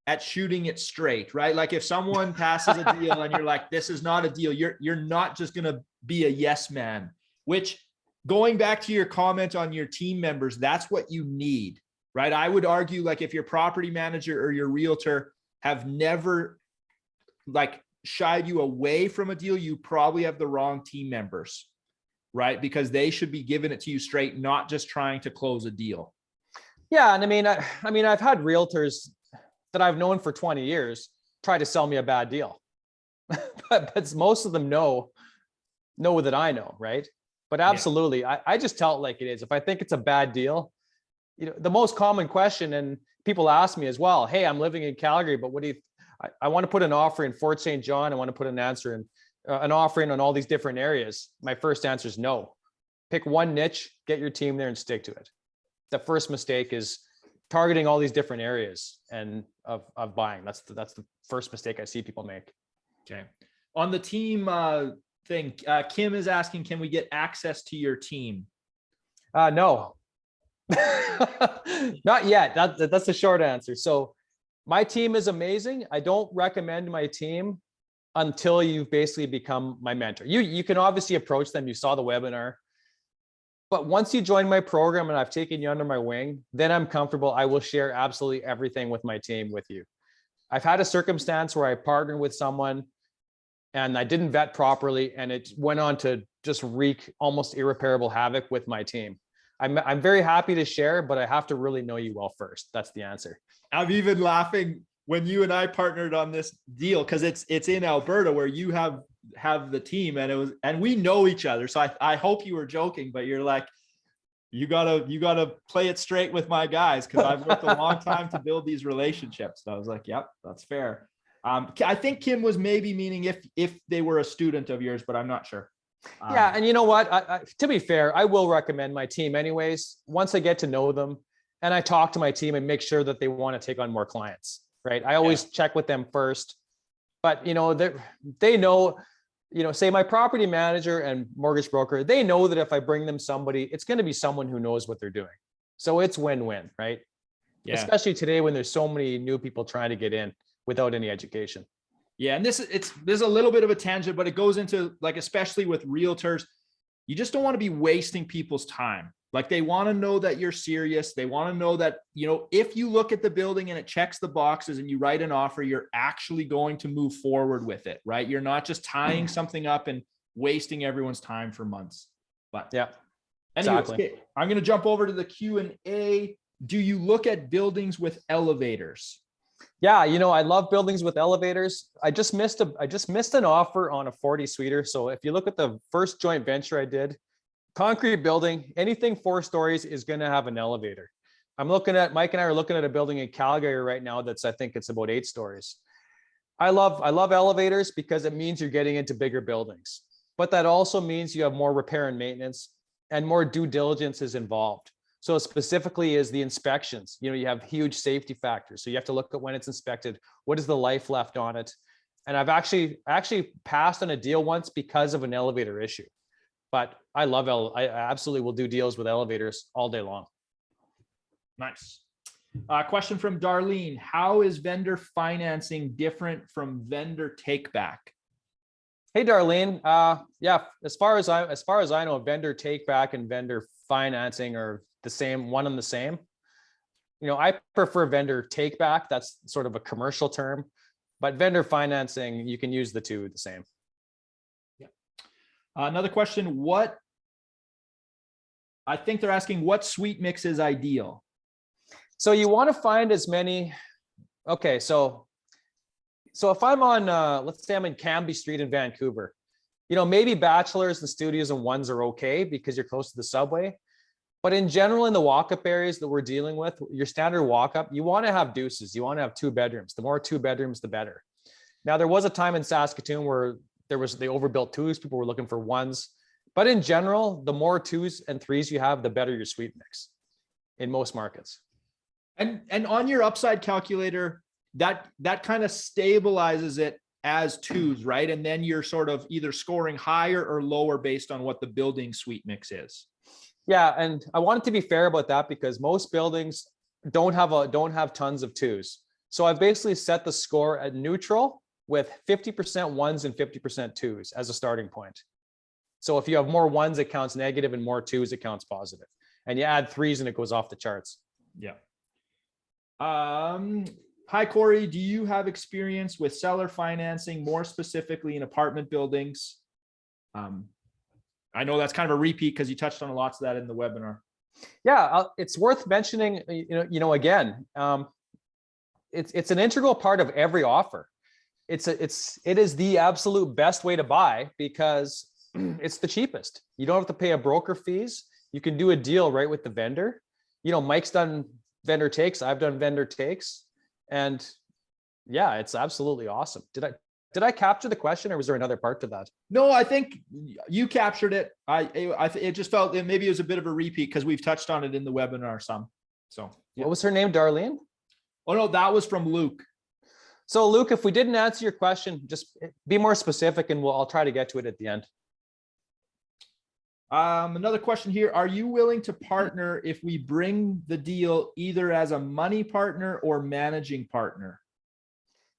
at shooting it straight, right? Like if someone passes a deal and you're like, this is not a deal, you're not just going to be a yes man, which, going back to your comment on your team members, that's what you need, right? I would argue, like, if your property manager or your realtor have never shied you away from a deal, you probably have the wrong team members, right? Because they should be giving it to you straight, not just trying to close a deal. Yeah. And I mean, I've had realtors that I've known for 20 years try to sell me a bad deal but most of them know that I know, right? But absolutely, I just tell it like it is. If I think it's a bad deal, the most common question, and people ask me as well, hey, I'm living in Calgary, but what do you, I want to put an offer in Fort St. John. I want to put an answer in, an offer in on all these different areas. My first answer is no. Pick one niche, get your team there and stick to it. The first mistake is targeting all these different areas and of buying. That's the first mistake I see people make. Okay. On the team thing, Kim is asking, can we get access to your team? No, not yet. That's the short answer. So my team is amazing. I don't recommend my team until you've basically become my mentor. You can obviously approach them. You saw the webinar. But once you join my program and I've taken you under my wing, then I'm comfortable. I will share absolutely everything with my team with you. I've had a circumstance where I partnered with someone and I didn't vet properly, and it went on to just wreak almost irreparable havoc with my team. I'm very happy to share, but I have to really know you well first. That's the answer. I'm even laughing when you and I partnered on this deal, because it's in Alberta where you have the team, and we know each other. So I hope you were joking, but you're like, you gotta play it straight with my guys, because I've worked a long time to build these relationships. And I was like, yep, that's fair. I think Kim was maybe meaning if they were a student of yours, but I'm not sure. Yeah, and you know what? To be fair, I will recommend my team anyways. Once I get to know them, and I talk to my team and make sure that they want to take on more clients, right? I always check with them first. But they know, say my property manager and mortgage broker, they know that if I bring them somebody, it's going to be someone who knows what they're doing. So it's win-win, right? Yeah. Especially today when there's so many new people trying to get in without any education. Yeah. And there's a little bit of a tangent, but it goes into, like, especially with realtors, you just don't want to be wasting people's time. Like, they want to know that you're serious. They want to know that, if you look at the building and it checks the boxes and you write an offer, you're actually going to move forward with it, right? You're not just tying something up and wasting everyone's time for months. But yeah, anyways, exactly. Okay, I'm going to jump over to the Q&A. Do you look at buildings with elevators? Yeah, I love buildings with elevators. I just missed an offer on a 40-suiter. So if you look at the first joint venture I did, concrete building, anything 4 stories is going to have an elevator. Mike and I are looking at a building in Calgary right now I think it's about 8 stories. I love elevators because it means you're getting into bigger buildings, but that also means you have more repair and maintenance and more due diligence is involved. So specifically is the inspections. You have huge safety factors. So you have to look at when it's inspected, what is the life left on it? And I've actually passed on a deal once because of an elevator issue. But I absolutely will do deals with elevators all day long. Nice. Question from Darlene. How is vendor financing different from vendor take back? Hey, Darlene. Yeah, as far as I know, vendor take back and vendor financing are the same, one and the same. I prefer vendor take back. That's sort of a commercial term, but vendor financing, you can use the two the same. Another question, I think they're asking what suite mix is ideal? So you want to find as many, okay, so if I'm on, let's say I'm in Cambie Street in Vancouver, maybe bachelors and studios and ones are okay because you're close to the subway. But in general, in the walk-up areas that we're dealing with, your standard walk-up, you want to have deuces. You want to have 2 bedrooms. The more 2 bedrooms, the better. Now, there was a time in Saskatoon where they overbuilt 2s. People were looking for 1s. But in general, the more 2s and 3s you have, the better your suite mix in most markets. And on your upside calculator, that kind of stabilizes it as 2s, right? And then you're sort of either scoring higher or lower based on what the building suite mix is. Yeah, and I wanted to be fair about that because most buildings don't have tons of 2s. So I've basically set the score at neutral with 50% 1s and 50% 2s as a starting point. So if you have more 1s, it counts negative, and more 2s, it counts positive. And you add 3s and it goes off the charts. Yeah. Hi, Corey. Do you have experience with seller financing, more specifically in apartment buildings? I know that's kind of a repeat because you touched on lots of that in the webinar. Yeah, it's worth mentioning, again, it's an integral part of every offer. it is the absolute best way to buy because it's the cheapest. You don't have to pay a broker fees. You can do a deal right with the vendor. Mike's done vendor takes. I've done vendor takes, and yeah, it's absolutely awesome. Did I capture the question, or was there another part to that? No, I think you captured it. It just felt that maybe it was a bit of a repeat because we've touched on it in the webinar some. So What was her name? Darlene? Oh no, that was from Luke. So Luke, if we didn't answer your question, just be more specific and I'll try to get to it at the end. Another question here. Are you willing to partner if we bring the deal either as a money partner or managing partner?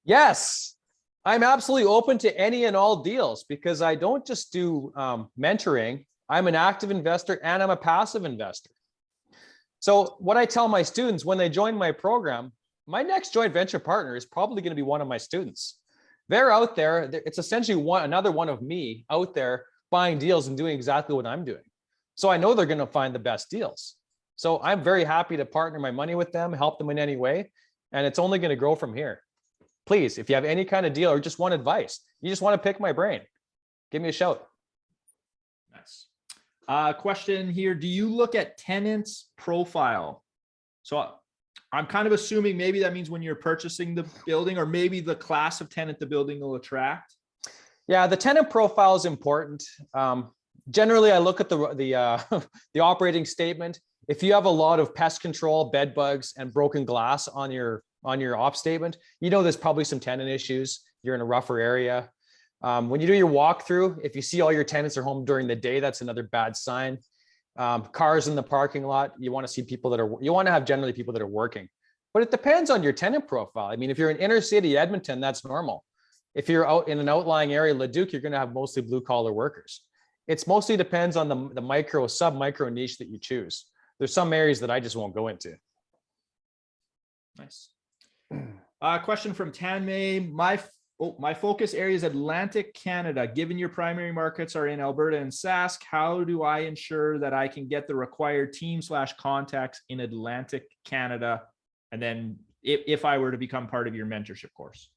Yes, I'm absolutely open to any and all deals because I don't just do mentoring. I'm an active investor and I'm a passive investor. So what I tell my students when they join my program, my next joint venture partner is probably going to be one of my students. They're out there. It's essentially another one of me out there buying deals and doing exactly what I'm doing. So I know they're going to find the best deals. So I'm very happy to partner my money with them, help them in any way. And it's only going to grow from here. Please, if you have any kind of deal or just want advice, you just want to pick my brain, give me a shout. Nice. Question here. Do you look at tenants' profile? So I'm kind of assuming maybe that means when you're purchasing the building or maybe the class of tenant the building will attract. Yeah, the tenant profile is important. Generally, I look at the operating statement. If you have a lot of pest control, bed bugs, and broken glass on your op statement, there's probably some tenant issues. You're in a rougher area. When you do your walkthrough, if you see all your tenants are home during the day, that's another bad sign. Cars in the parking lot, you want to see you want to have generally people that are working. But it depends on your tenant profile. I mean, if you're in inner city Edmonton, that's normal. If you're out in an outlying area, Leduc, you're going to have mostly blue collar workers. It's mostly depends on the sub micro niche that you choose. There's some areas that I just won't go into. Nice. Question from Tanmay. My focus area is Atlantic Canada. Given your primary markets are in Alberta and Sask, how do I ensure that I can get the required team/contacts in Atlantic Canada? And then if I were to become part of your mentorship course.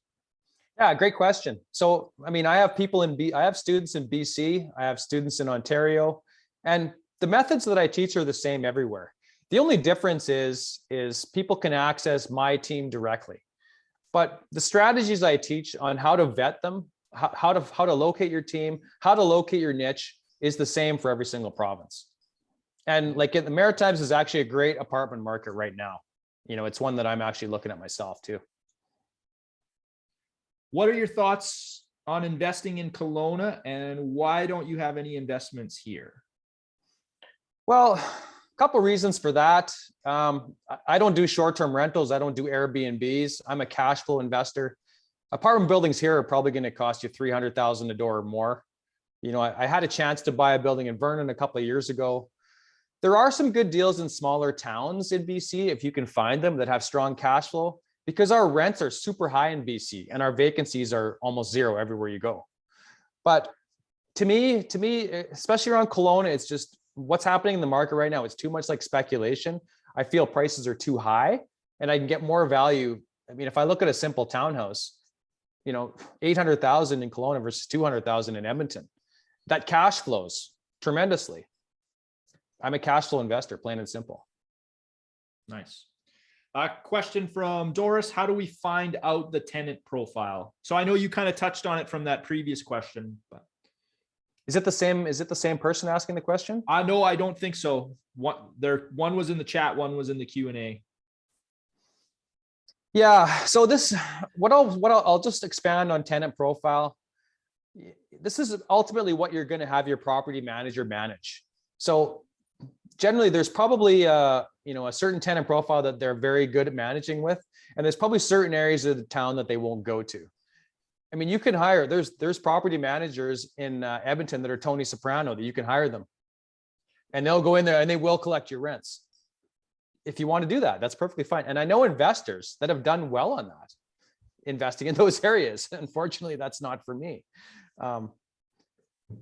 Yeah, great question. So, I mean, I have students in BC, I have students in Ontario, and the methods that I teach are the same everywhere. The only difference is people can access my team directly. But the strategies I teach on how to vet them, how to locate your team, how to locate your niche is the same for every single province. And like in the Maritimes is actually a great apartment market right now. It's one that I'm actually looking at myself too. What are your thoughts on investing in Kelowna and why don't you have any investments here? Well, a couple reasons for that. I don't do short-term rentals. I don't do Airbnbs. I'm a cash flow investor. Apartment buildings here are probably going to cost you $300,000 a door or more. I had a chance to buy a building in Vernon a couple of years ago. There are some good deals in smaller towns in BC if you can find them that have strong cash flow, because our rents are super high in BC and our vacancies are almost zero everywhere you go. But to me, especially around Kelowna, it's just what's happening in the market right now. It's too much like speculation. I feel prices are too high and I can get more value. I mean, if I look at a simple townhouse, $800,000 in Kelowna versus $200,000 in Edmonton, that cash flows tremendously. I'm a cash flow investor, plain and simple. Nice. Question from Doris. How do we find out the tenant profile? So I know you kind of touched on it from that previous question, but is it the same person asking the question? No, I don't think so. One was in the chat, one was in the Q&A. Yeah. So I'll just expand on tenant profile. This is ultimately what you're going to have your property manager manage. So generally there's probably a certain tenant profile that they're very good at managing with, and there's probably certain areas of the town that they won't go to. I mean, you can hire, there's property managers in Edmonton that are Tony Soprano that you can hire them, and they'll go in there and they will collect your rents. If you want to do that, that's perfectly fine. And I know investors that have done well on that, investing in those areas. Unfortunately, that's not for me. But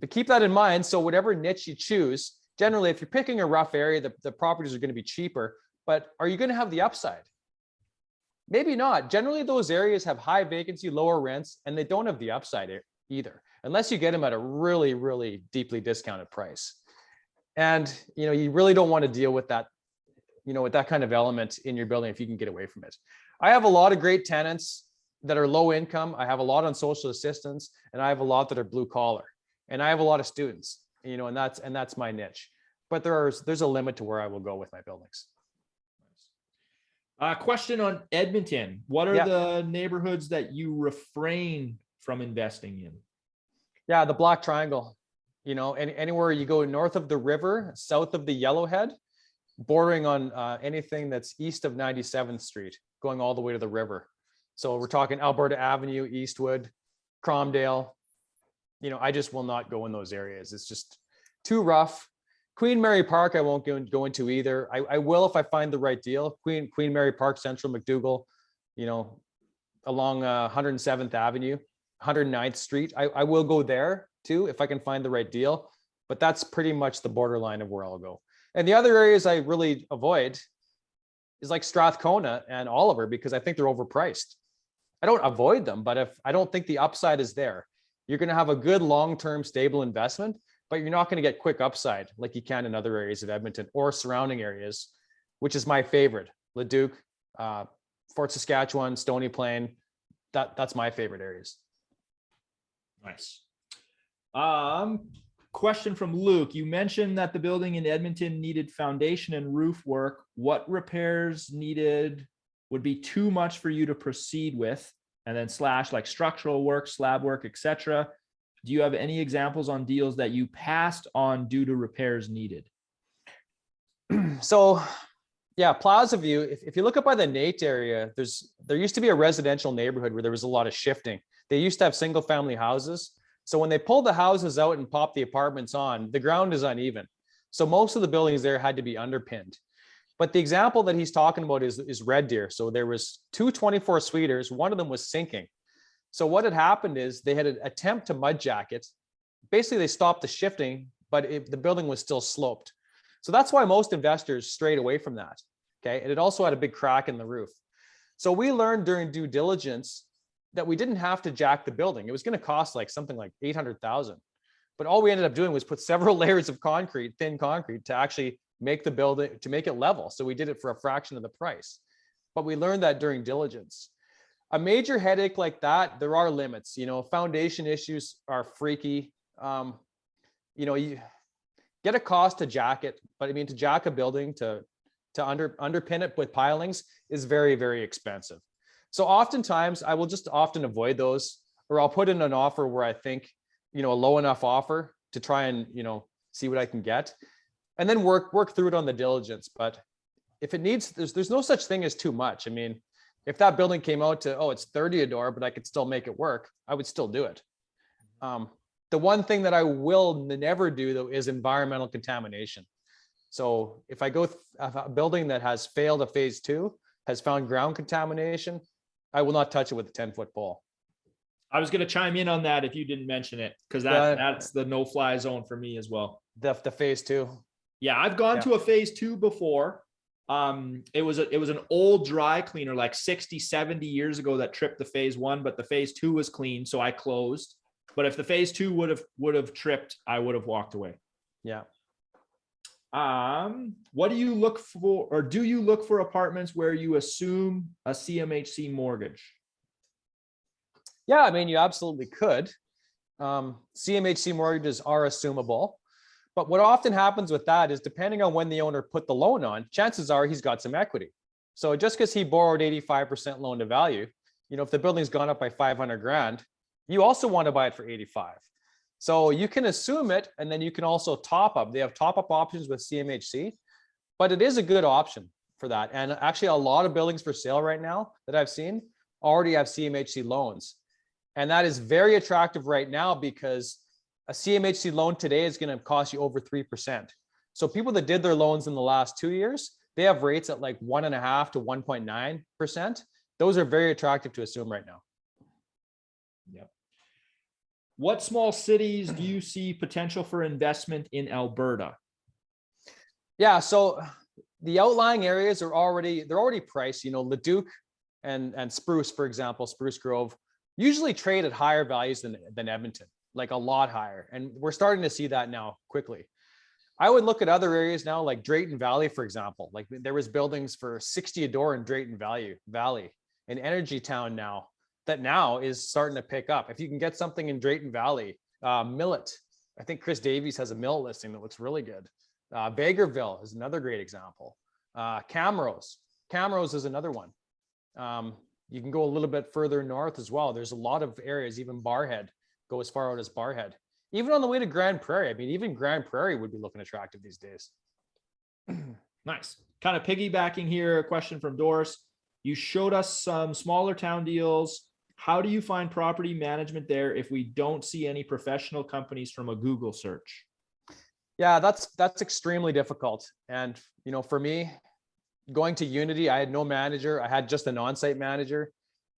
keep that in mind. So whatever niche you choose, generally, if you're picking a rough area, the properties are going to be cheaper, but are you going to have the upside? Maybe not. Generally, those areas have high vacancy, lower rents, and they don't have the upside either, unless you get them at a really, really deeply discounted price. And you really don't want to deal with that, with that kind of element in your building if you can get away from it. I have a lot of great tenants that are low income. I have a lot on social assistance, and I have a lot that are blue collar, and I have a lot of students, and that's my niche. But there's a limit to where I will go with my buildings. Question on Edmonton. What are Yeah. the neighborhoods that you refrain from investing in? Yeah, the Black Triangle. Anywhere you go north of the river, south of the Yellowhead, bordering on anything that's east of 97th Street, going all the way to the river. So we're talking Alberta Avenue, Eastwood, Cromdale. I just will not go in those areas. It's just too rough. Queen Mary Park, I won't go into either. I will if I find the right deal. Queen Mary Park, Central McDougall, along 107th Avenue, 109th Street. I will go there too if I can find the right deal. But that's pretty much the borderline of where I'll go. And the other areas I really avoid is like Strathcona and Oliver, because I think they're overpriced. I don't avoid them, but if I don't think the upside is there, you're going to have a good long-term stable investment, but you're not going to get quick upside like you can in other areas of Edmonton or surrounding areas, which is my favorite. Leduc, Fort Saskatchewan, Stony Plain. That's my favorite areas. Nice. Question from Luke. You mentioned that the building in Edmonton needed foundation and roof work. What repairs needed would be too much for you to proceed with? And then / like structural work, slab work, etc. Do you have any examples on deals that you passed on due to repairs needed? So yeah, Plaza View, if you look up by the Nate area, there used to be a residential neighborhood where there was a lot of shifting. They used to have single family houses. So when they pulled the houses out and popped the apartments on, the ground is uneven. So most of the buildings there had to be underpinned. But the example that he's talking about is Red Deer. So there was 2 24-suiters. One of them was sinking. So what had happened is they had an attempt to mud jacket. Basically, they stopped the shifting, but the building was still sloped. So that's why most investors strayed away from that. Okay. And it also had a big crack in the roof. So we learned during due diligence that we didn't have to jack the building. It was going to cost something like $800,000. But all we ended up doing was put several layers of concrete, thin concrete, to actually make the building, to make it level. So we did it for a fraction of the price. But we learned that during diligence. A major headache like that, there are limits. Foundation issues are freaky. You get a cost to jack it, but I mean, to jack a building to underpin it with pilings is very, very expensive. So oftentimes I will just often avoid those, or I'll put in an offer where I think, a low enough offer to try and, see what I can get, and then work through it on the diligence. But if it needs, there's no such thing as too much. I mean, if that building came out to, it's 30 a door, but I could still make it work, I would still do it. The one thing that I will never do though is environmental contamination. So if I go a building that has failed a phase 2, has found ground contamination, I will not touch it with a 10-foot pole. I was going to chime in on that if you didn't mention it, because that's the no-fly zone for me as well. The phase 2. Yeah, I've gone to a phase 2 before. It was an old dry cleaner like 60, 70 years ago that tripped the phase 1, but the phase 2 was clean, so I closed. But if the phase 2 would have tripped, I would have walked away. Yeah. What do you look for, or do you look for apartments where you assume a CMHC mortgage? Yeah, I mean, you absolutely could. CMHC mortgages are assumable. But what often happens with that is, depending on when the owner put the loan on, chances are he's got some equity. So just because he borrowed 85% loan to value, if the building's gone up by 500 grand, you also want to buy it for 85. So you can assume it, and then you can also top up. They have top up options with CMHC, but it is a good option for that. And actually, a lot of buildings for sale right now that I've seen already have CMHC loans. And that is very attractive right now, because a CMHC loan today is going to cost you over 3%. So people that did their loans in the last 2 years, they have rates at like 1.5 to 1.9%. Those are very attractive to assume right now. Yep. What small cities do you see potential for investment in Alberta? Yeah, so the outlying areas they're already priced. Leduc and Spruce, for example, Spruce Grove, usually trade at higher values than Edmonton, like a lot higher. And we're starting to see that now quickly. I would look at other areas now, like Drayton Valley, for example. Like there was buildings for 60 a door in Drayton Valley, an energy town now that now is starting to pick up. If you can get something in Drayton Valley, Millet, I think Chris Davies has a Millet listing that looks really good. Bagerville is another great example. Camrose is another one. You can go a little bit further north as well. There's a lot of areas, even Barhead, go as far out as Barhead. Even on the way to Grand Prairie. I mean, even Grand Prairie would be looking attractive these days. Nice. Kind of piggybacking here, a question from Doris. You showed us some smaller town deals. How do you find property management there if we don't see any professional companies from a Google search? Yeah, that's extremely difficult. And, you know, for me, going to Unity, I had no manager. I had just an on-site manager.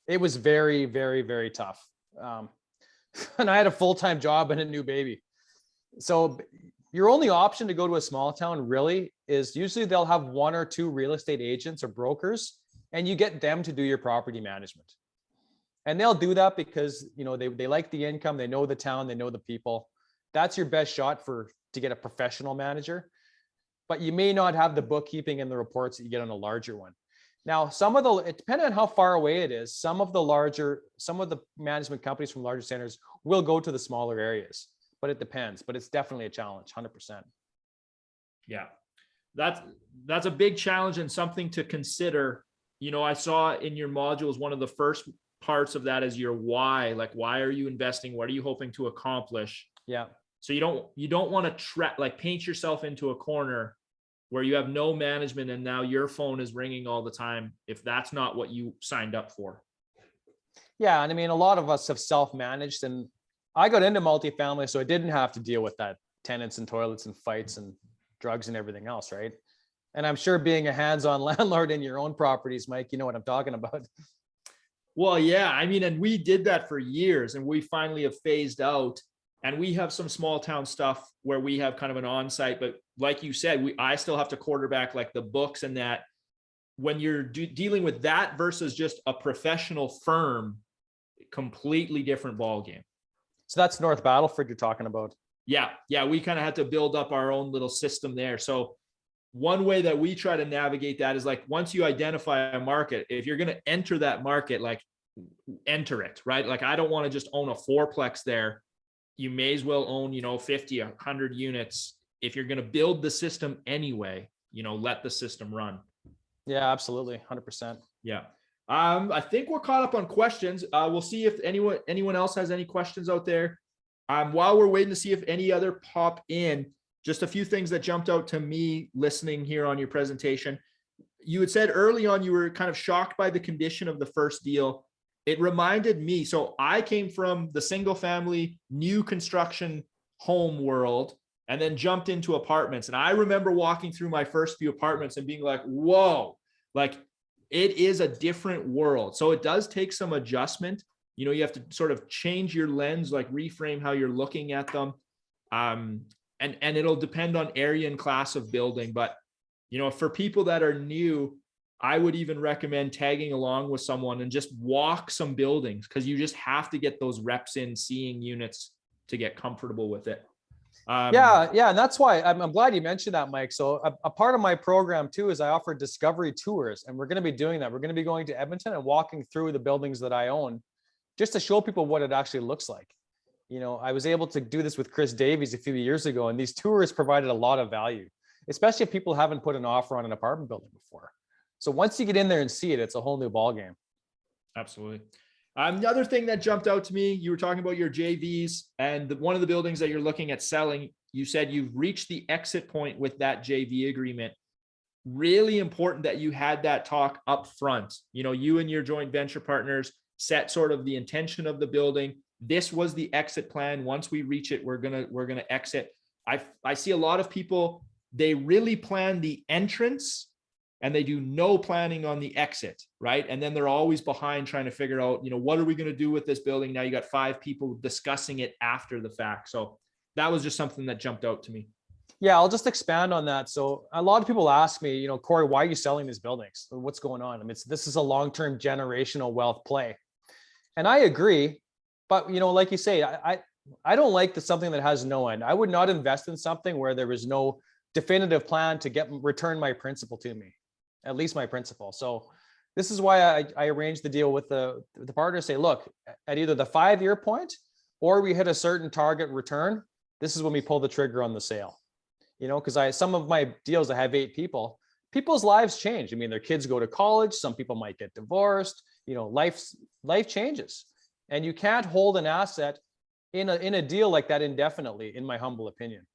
It was very, very, very tough. And I had a full-time job and a new baby. So your only option to go to a small town really is usually they'll have one or two real estate agents or brokers, and you get them to do your property management. And they'll do that because, you know, they like the income, they know the town, they know the people. That's your best shot to get a professional manager. But you may not have the bookkeeping and the reports that you get on a larger one. Now, it depends on how far away it is. Some of the management companies from larger centers will go to the smaller areas, but it depends. But it's definitely a challenge, 100%. Yeah, that's a big challenge and something to consider. You know, I saw in your modules, one of the first parts of that is your why. Like, why are you investing? What are you hoping to accomplish? Yeah. So you don't want to paint yourself into a corner where you have no management and now your phone is ringing all the time if that's not what you signed up for. Yeah. And I mean, a lot of us have self-managed, and I got into multifamily, so I didn't have to deal with that tenants and toilets and fights and drugs and everything else, right? And I'm sure being a hands-on landlord in your own properties, Mike, you know what I'm talking about. Well, yeah, I mean, and we did that for years and we finally have phased out. And we have some small town stuff where we have kind of an on-site, but like you said, I still have to quarterback like the books and that. When you're dealing with that versus just a professional firm, completely different ballgame. So that's North Battleford you're talking about. Yeah. We kind of had to build up our own little system there. So one way that we try to navigate that is like, once you identify a market, if you're going to enter that market, like enter it, right? Like, I don't want to just own a fourplex there. You may as well own, 50, 100 units. If you're going to build the system anyway, let the system run. Yeah, absolutely. 100%. Yeah. I think we're caught up on questions. We'll see if anyone else has any questions out there. While we're waiting to see if any other pop in, just a few things that jumped out to me listening here on your presentation. You had said early on, you were kind of shocked by the condition of the first deal. It reminded me, so I came from the single family, new construction home world, and then jumped into apartments. And I remember walking through my first few apartments and being like, whoa, like it is a different world. So it does take some adjustment. You have to sort of change your lens, like reframe how you're looking at them. And it'll depend on area and class of building. But, for people that are new, I would even recommend tagging along with someone and just walk some buildings, because you just have to get those reps in seeing units to get comfortable with it. Yeah. And that's why I'm glad you mentioned that, Mike. So a part of my program too is I offer discovery tours, and we're going to be doing that. We're going to be going to Edmonton and walking through the buildings that I own just to show people what it actually looks like. I was able to do this with Chris Davies a few years ago, and these tours provided a lot of value, especially if people haven't put an offer on an apartment building before. So once you get in there and see it, it's a whole new ballgame. Absolutely. The other thing that jumped out to me, you were talking about your JVs, and one of the buildings that you're looking at selling, you said you've reached the exit point with that JV agreement. Really important that you had that talk up front. You and your joint venture partners set sort of the intention of the building. This was the exit plan. Once we reach it, we're gonna exit. I see a lot of people, they really plan the entrance and they do no planning on the exit, right? And then they're always behind trying to figure out, what are we going to do with this building? Now you got 5 people discussing it after the fact. So that was just something that jumped out to me. Yeah, I'll just expand on that. So a lot of people ask me, Corey, why are you selling these buildings? What's going on? I mean, this is a long-term generational wealth play. And I agree, but like you say, I don't like something that has no end. I would not invest in something where there is no definitive plan to return my principal to me, at least my principal. So this is why I arranged the deal with the partner. Say, look, at either the 5-year point or we hit a certain target return, this is when we pull the trigger on the sale. Because some of my deals, I have 8 people. People's lives change. I mean, their kids go to college. Some people might get divorced. Life changes, and you can't hold an asset in a deal like that indefinitely, in my humble opinion.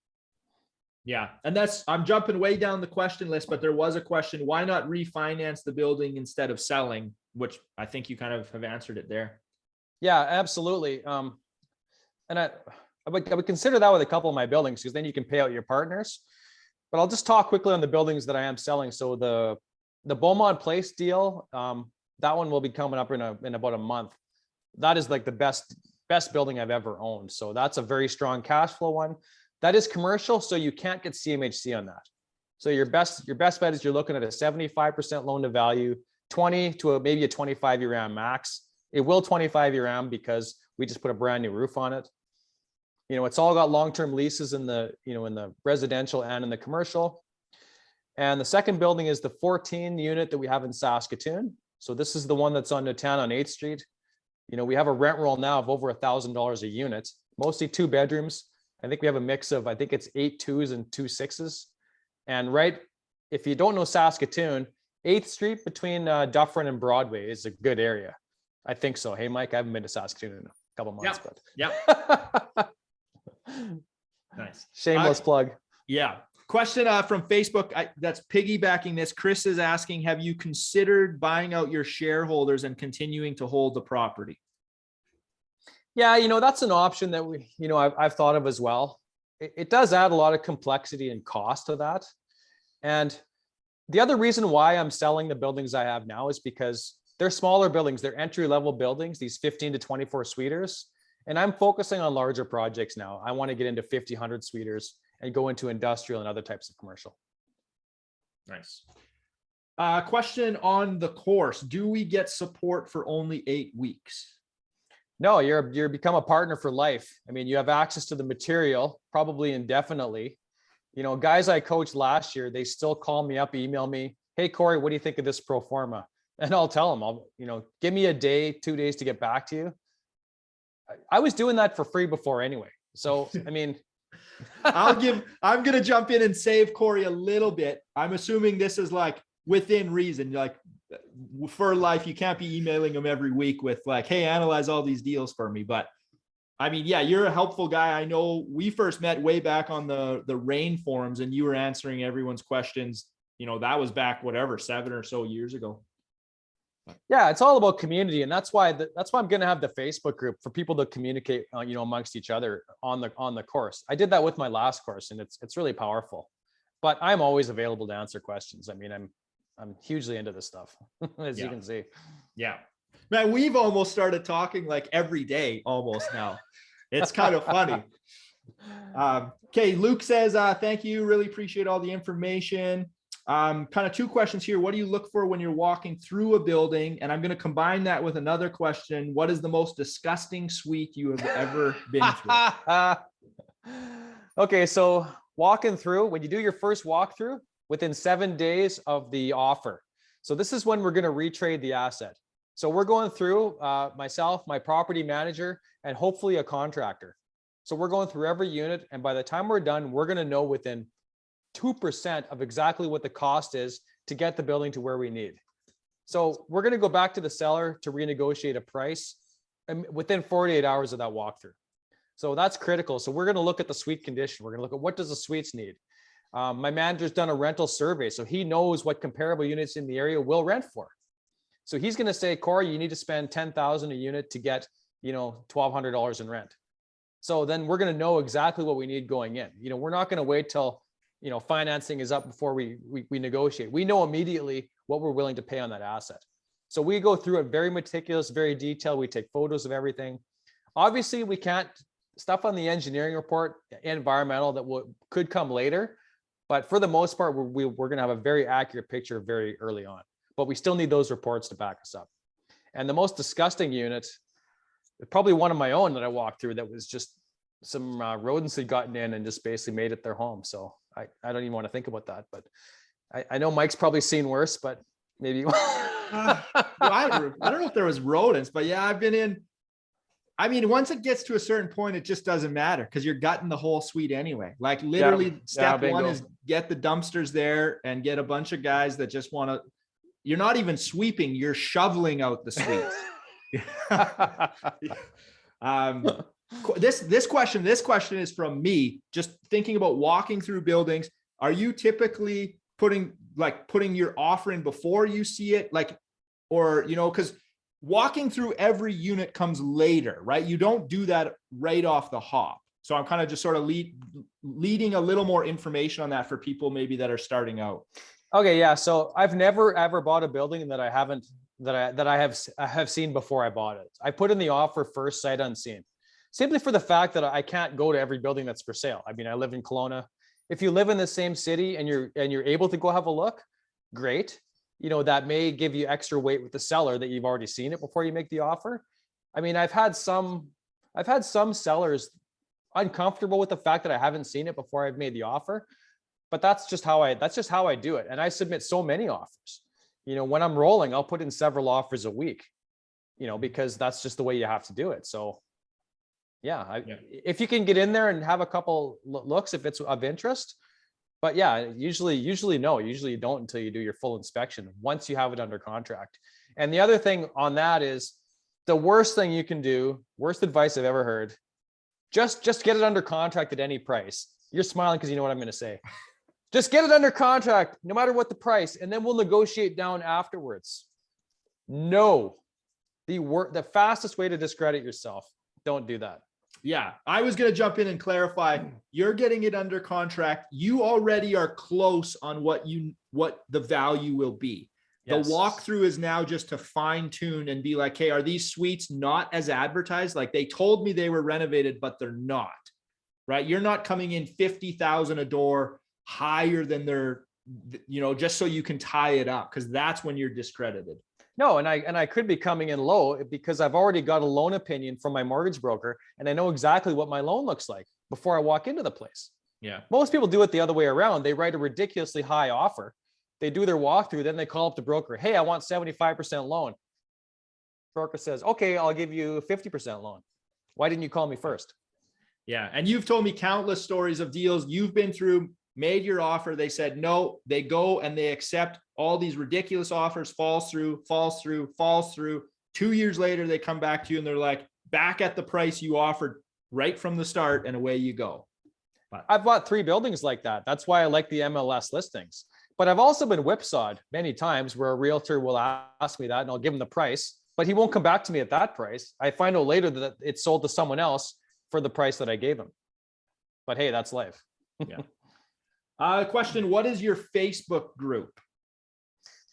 Yeah. And I'm jumping way down the question list, but there was a question, why not refinance the building instead of selling, which I think you kind of have answered it there. Yeah, absolutely. And I would consider that with a couple of my buildings, because then you can pay out your partners. But I'll just talk quickly on the buildings that I am selling. So the Beaumont Place deal, that one will be coming up in about a month. That is like the best building I've ever owned. So that's a very strong cash flow one. That is commercial, so you can't get CMHC on that. So your best bet is you're looking at a 75% loan to value, 20 to maybe a 25-year AM max. It will 25-year AM because we just put a brand new roof on it. It's all got long-term leases in the residential and in the commercial. And the second building is the 14 unit that we have in Saskatoon. So this is the one that's on Newtown on 8th Street. We have a rent roll now of over $1,000 a unit, mostly 2 bedrooms. I think we have a mix of, I think it's 8 2s and 2 6s. And if you don't know Saskatoon, 8th Street between Dufferin and Broadway is a good area. I think so. Hey, Mike, I haven't been to Saskatoon in a couple months, but yeah. Nice. Shameless plug. Yeah. Question from Facebook that's piggybacking this. Chris is asking, have you considered buying out your shareholders and continuing to hold the property? Yeah, that's an option that I've thought of as well. It does add a lot of complexity and cost to that. And the other reason why I'm selling the buildings I have now is because they're smaller buildings. They're entry-level buildings, these 15 to 24 suiters. And I'm focusing on larger projects now. I want to get into 50, 100 suiters and go into industrial and other types of commercial. Nice. Question on the course. Do we get support for only 8 weeks? No, you're become a partner for life. I mean, you have access to the material, probably indefinitely. Guys I coached last year, they still call me up, email me, hey, Corey, what do you think of this pro forma? And I'll tell them, give me a day, 2 days to get back to you. I was doing that for free before anyway. So, I mean, I'm going to jump in and save Corey a little bit. I'm assuming this is like within reason, like for life, you can't be emailing them every week with like, hey, analyze all these deals for me. But I mean, yeah, you're a helpful guy. I know we first met way back on the RAIN forums and you were answering everyone's questions. That was back, whatever, 7 or so years ago. Yeah, it's all about community, and that's why I'm going to have the Facebook group for people to communicate, amongst each other on the course. I did that with my last course, and it's really powerful. But I'm always available to answer questions. I mean, I'm hugely into this stuff, as you can see. Yeah, man, we've almost started talking like every day almost now. It's kind of funny. Okay, Luke says, thank you. Really appreciate all the information. Kind of 2 questions here. What do you look for when you're walking through a building? And I'm going to combine that with another question. What is the most disgusting suite you have ever been through? Okay, so walking through, when you do your first walkthrough, within 7 days of the offer. So this is when we're going to retrade the asset. So we're going through myself, my property manager, and hopefully a contractor. So we're going through every unit. And by the time we're done, we're going to know within 2% of exactly what the cost is to get the building to where we need. So we're going to go back to the seller to renegotiate a price within 48 hours of that walkthrough. So that's critical. So we're going to look at the suite condition. We're going to look at what does the suites need. My manager's done a rental survey, so he knows what comparable units in the area will rent for. So he's going to say, Corey, you need to spend $10,000 a unit to get, $1,200 in rent. So then we're going to know exactly what we need going in. We're not going to wait till financing is up before we negotiate. We know immediately what we're willing to pay on that asset. So we go through it very meticulous, very detailed. We take photos of everything. Obviously, we can't stuff on the engineering report, environmental that could come later. But for the most part, we're going to have a very accurate picture very early on. But we still need those reports to back us up. And the most disgusting unit, probably one of my own that I walked through, that was just some rodents had gotten in and just basically made it their home. So I don't even want to think about that. But I know Mike's probably seen worse, but maybe. Well, I don't know if there was rodents, but yeah, I've been in. I mean, once it gets to a certain point, it just doesn't matter because you're gutting the whole suite anyway. Like literally step one is get the dumpsters there and get a bunch of guys that just want to, you're not even sweeping, you're shoveling out the suites. This question is from me, just thinking about walking through buildings. Are you typically putting your offer in before you see it? Like, or, because walking through every unit comes later, right? You don't do that right off the hop. So I'm kind of just sort of leading a little more information on that for people maybe that are starting out. Okay, yeah. So I've never ever bought a building that I have seen before I bought it. I put in the offer first, sight unseen, simply for the fact that I can't go to every building that's for sale. I mean, I live in Kelowna. If you live in the same city and you're able to go have a look, great. That may give you extra weight with the seller that you've already seen it before you make the offer. I mean, I've had some sellers uncomfortable with the fact that I haven't seen it before I've made the offer, but that's just how I do it. And I submit so many offers. When I'm rolling, I'll put in several offers a week, because that's just the way you have to do it. So yeah, if you can get in there and have a couple looks, if it's of interest. But yeah, usually you don't until you do your full inspection once you have it under contract. And the other thing on that is the worst thing you can do, worst advice I've ever heard, just get it under contract at any price. You're smiling because you know what I'm going to say. Just get it under contract, no matter what the price, and then we'll negotiate down afterwards. No, the fastest way to discredit yourself. Don't do that. Yeah, I was going to jump in and clarify. You're getting it under contract. You already are close on what the value will be. Yes. The walkthrough is now just to fine tune and be like, hey, are these suites not as advertised? Like they told me they were renovated, but they're not, right? You're not coming in 50,000 a door higher than their, just so you can tie it up, because that's when you're discredited. No, and I could be coming in low because I've already got a loan opinion from my mortgage broker and I know exactly what my loan looks like before I walk into the place. Yeah. Most people do it the other way around. They write a ridiculously high offer. They do their walkthrough, then they call up the broker. Hey, I want 75% loan. Broker says, okay, I'll give you 50% loan. Why didn't you call me first? Yeah. And you've told me countless stories of deals you've been through, made your offer. They said no, they go and they accept all these ridiculous offers, falls through. 2 years later, they come back to you and they're like, back at the price you offered right from the start, and away you go. But I've bought 3 buildings like that. That's why I like the MLS listings. But I've also been whipsawed many times where a realtor will ask me that and I'll give him the price, but he won't come back to me at that price. I find out later that it's sold to someone else for the price that I gave him. But hey, that's life. Yeah. Question, what is your Facebook group?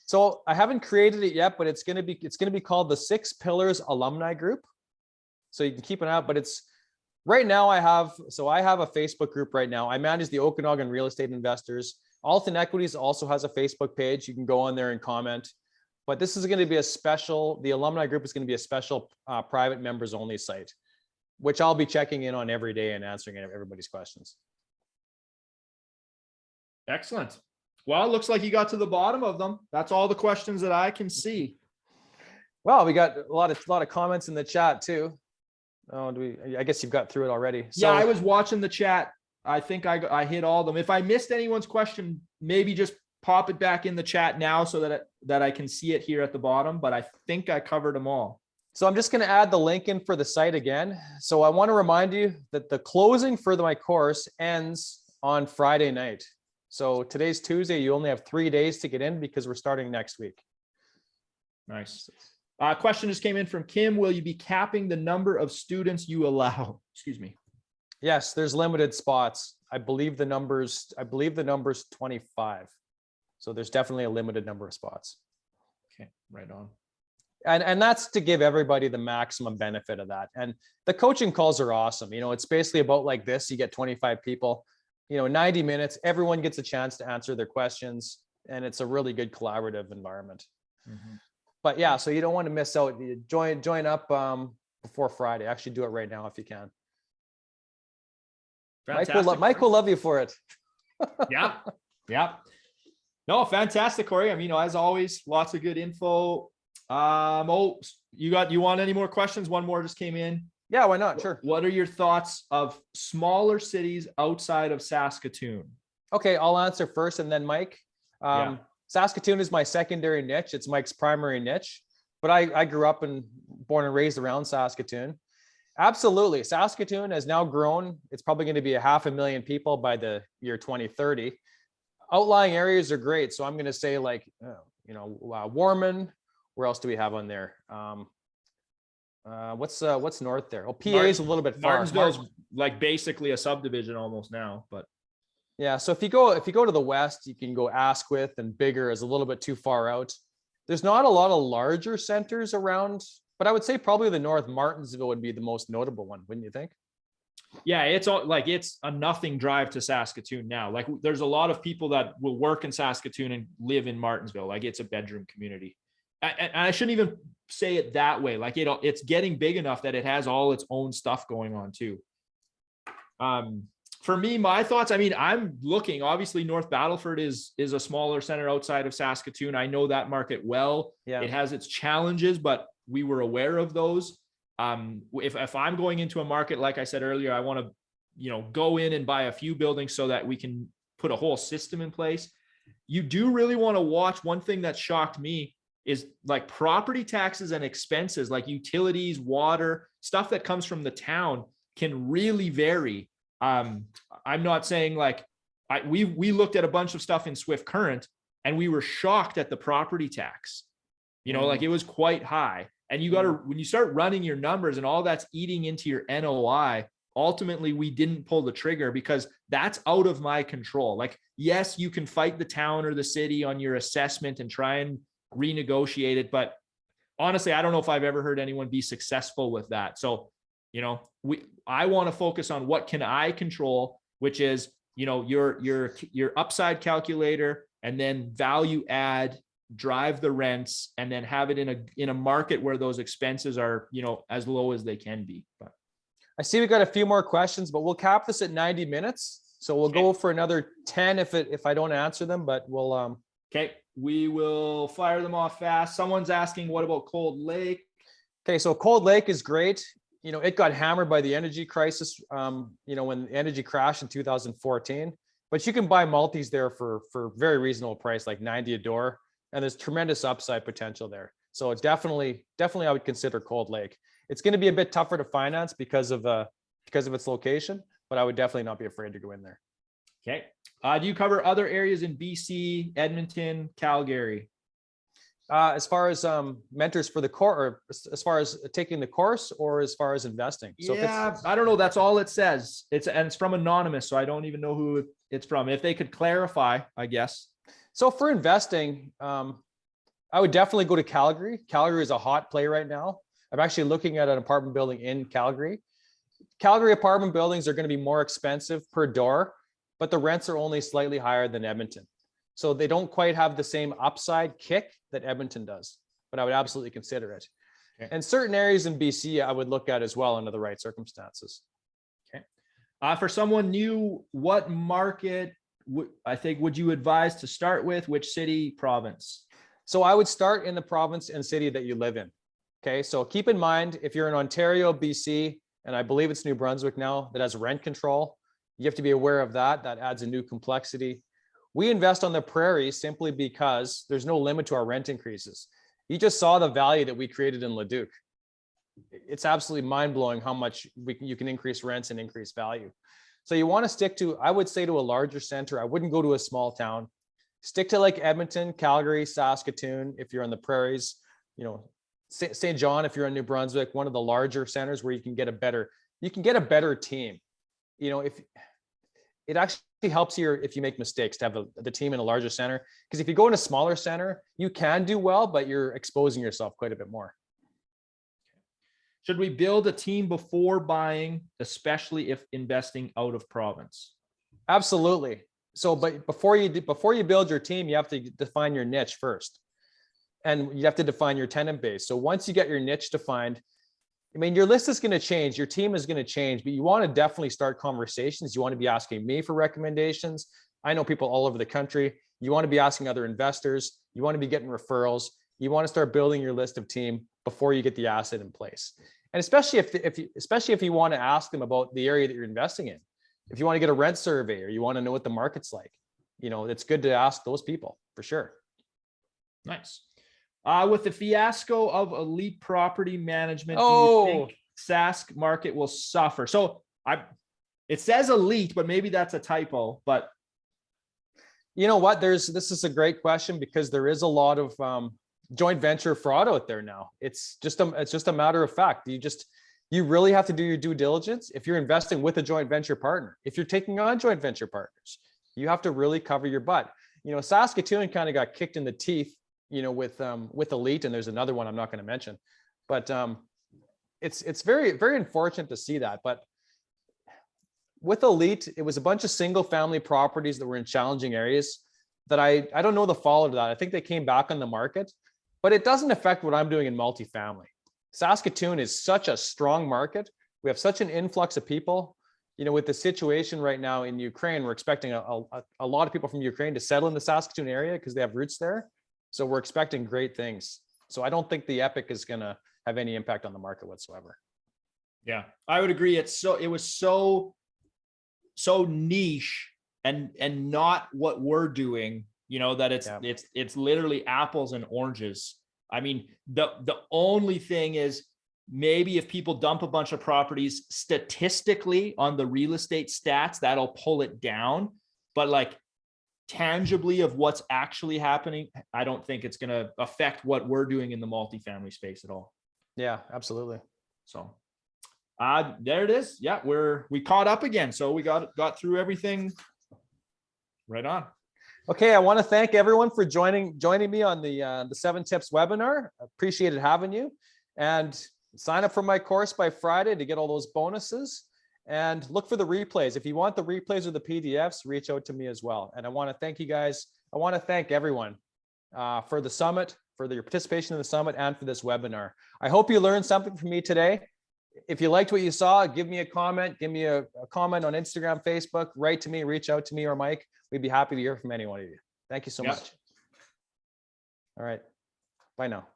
So I haven't created it yet, but it's going to be called the 6 Pillars Alumni Group. So you can keep an eye out, but it's right now I have a Facebook group right now. I manage the Okanagan real estate investors. Alton Equities also has a Facebook page. You can go on there and comment, but this is going to be the alumni group is going to be a special private members only site, which I'll be checking in on every day and answering everybody's questions. Excellent. Well, it looks like you got to the bottom of them. That's all the questions that I can see. Well, we got a lot of comments in the chat too. Oh, I guess you've got through it already. So, yeah, I was watching the chat. I think I hit all of them. If I missed anyone's question, maybe just pop it back in the chat now so that I can see it here at the bottom, but I think I covered them all. So I'm just going to add the link in for the site again. So I want to remind you that the closing for my course ends on Friday night. So today's Tuesday. You only have 3 days to get in because we're starting next week. Nice. Question just came in from Kim. Will you be capping the number of students you allow? Excuse me. Yes, there's limited spots. I believe the number's 25. So there's definitely a limited number of spots. Okay, right on. And that's to give everybody the maximum benefit of that. And the coaching calls are awesome. It's basically about like this. You get 25 people, 90 minutes, everyone gets a chance to answer their questions. And it's a really good collaborative environment. Mm-hmm. But yeah, so you don't want to miss out. You join up before Friday. Actually do it right now if you can. Fantastic. Mike will love you for it. Yeah. Yeah. No, fantastic, Corey. I mean, as always, lots of good info. You want any more questions? One more just came in. Yeah, why not? Sure. What are your thoughts of smaller cities outside of Saskatoon? Okay, I'll answer first and then Mike. Saskatoon is my secondary niche. It's Mike's primary niche, but I grew up and born and raised around Saskatoon. Absolutely. Saskatoon has now grown. It's probably going to be 500,000 people by the year 2030. Outlying areas are great. So I'm going to say like, Warman. Where else do we have on there? What's north there? Oh, PA is a little bit far. Martinsville's like basically a subdivision almost now, but yeah. So if you go to the west, you can go Asquith, and Bigger is a little bit too far out. There's not a lot of larger centers around, but I would say probably the north, Martinsville would be the most notable one, wouldn't you think? Yeah, it's a nothing drive to Saskatoon now. Like there's a lot of people that will work in Saskatoon and live in Martinsville. Like it's a bedroom community. And I shouldn't even say it that way. Like it's getting big enough that it has all its own stuff going on too. For me, my thoughts, I mean, I'm looking, obviously North Battleford is a smaller center outside of Saskatoon. I know that market well. Yeah. It has its challenges, but we were aware of those. If I'm going into a market, like I said earlier, I want to, go in and buy a few buildings so that we can put a whole system in place. You do really want to watch. One thing that shocked me is like property taxes and expenses like utilities, water, stuff that comes from the town can really vary. I'm not saying like we looked at a bunch of stuff in Swift Current and we were shocked at the property tax, like it was quite high. And you got to, when you start running your numbers and all that's eating into your NOI, ultimately we didn't pull the trigger because that's out of my control. Like, yes, you can fight the town or the city on your assessment and try and renegotiate it. But honestly, I don't know if I've ever heard anyone be successful with that. So, I want to focus on what can I control, which is, your upside calculator and then value add, drive the rents, and then have it in a market where those expenses are, as low as they can be. But I see we got a few more questions, but we'll cap this at 90 minutes. So we'll go for another 10 if I don't answer them, but we'll okay, we will fire them off fast. Someone's asking, what about Cold Lake? Okay, so Cold Lake is great. It got hammered by the energy crisis, when the energy crashed in 2014, but you can buy multis there for very reasonable price, like 90 a door. And there's tremendous upside potential there. So it's definitely I would consider Cold Lake. It's going to be a bit tougher to finance because of its location, but I would definitely not be afraid to go in there. Okay. Do you cover other areas in BC, Edmonton, Calgary? As far as mentors for the course, or as far as taking the course, or as far as investing? So yeah, I don't know. That's all it says. It's from anonymous, so I don't even know who it's from. If they could clarify, I guess. So for investing, I would definitely go to Calgary. Calgary is a hot play right now. I'm actually looking at an apartment building in Calgary. Calgary apartment buildings are going to be more expensive per door, but the rents are only slightly higher than Edmonton. So they don't quite have the same upside kick that Edmonton does, but I would absolutely consider it. Okay. And certain areas in BC, I would look at as well under the right circumstances. Okay. For someone new, what market would you advise to start with? Which city, province? So I would start in the province and city that you live in. Okay. So keep in mind, if you're in Ontario, BC, and I believe it's New Brunswick now that has rent control, you have to be aware of that. That adds a new complexity. We invest on the prairies simply because there's no limit to our rent increases. You just saw the value that we created in Leduc. It's absolutely mind-blowing how much you can increase rents and increase value. So you want to stick to, I would say, to a larger center. I wouldn't go to a small town. Stick to like Edmonton, Calgary, Saskatoon, if you're on the prairies, St. John, if you're in New Brunswick, one of the larger centers where you can get a better team. If it actually helps you if you make mistakes to have the team in a larger center. Because if you go in a smaller center, you can do well, but you're exposing yourself quite a bit more. Should we build a team before buying, especially if investing out of province? Absolutely. So, but before you build your team, you have to define your niche first, and you have to define your tenant base. So once you get your niche defined, I mean, your list is going to change, your team is going to change, but you want to definitely start conversations. You want to be asking me for recommendations. I know people all over the country. You want to be asking other investors. You want to be getting referrals. You want to start building your list of team before you get the asset in place. And especially if you want to ask them about the area that you're investing in. If you want to get a rent survey or you want to know what the market's like, it's good to ask those people for sure. Nice. With the fiasco of elite property management, do you think Sask market will suffer? So it says elite, but maybe that's a typo. But you know what? This is a great question because there is a lot of joint venture fraud out there now. It's just a matter of fact. You really have to do your due diligence if you're investing with a joint venture partner. If you're taking on joint venture partners, you have to really cover your butt. Saskatoon kind of got kicked in the teeth, with elite, and there's another one I'm not going to mention, but it's very, very unfortunate to see that. But with elite, it was a bunch of single family properties that were in challenging areas that I don't know the follow to that. I think they came back on the market, but it doesn't affect what I'm doing in multifamily. Saskatoon is such a strong market. We have such an influx of people. With the situation right now in Ukraine, we're expecting a lot of people from Ukraine to settle in the Saskatoon area because they have roots there. So we're expecting great things. So I don't think the Epic is going to have any impact on the market whatsoever. Yeah, I would agree. It was so niche and not what we're doing, that it's literally apples and oranges. I mean, the only thing is maybe if people dump a bunch of properties statistically on the real estate stats, that'll pull it down. But like tangibly of what's actually happening, I don't think it's going to affect what we're doing in the multifamily space at all. Yeah, absolutely. So there it is. Yeah, we caught up again. So we got through everything right on. Okay, I want to thank everyone for joining me on the 7 Tips webinar. Appreciated having you, and sign up for my course by Friday to get all those bonuses, and look for the replays. If you want the replays or the PDFs, reach out to me as well. And I want to thank you guys. I want to thank everyone for the summit, for your participation in the summit, and for this webinar. I hope you learned something from me today. If you liked what you saw, give me a comment. Give me a comment on Instagram, Facebook, write to me, reach out to me or Mike. We'd be happy to hear from any one of you. Thank you so much. All right. Bye now.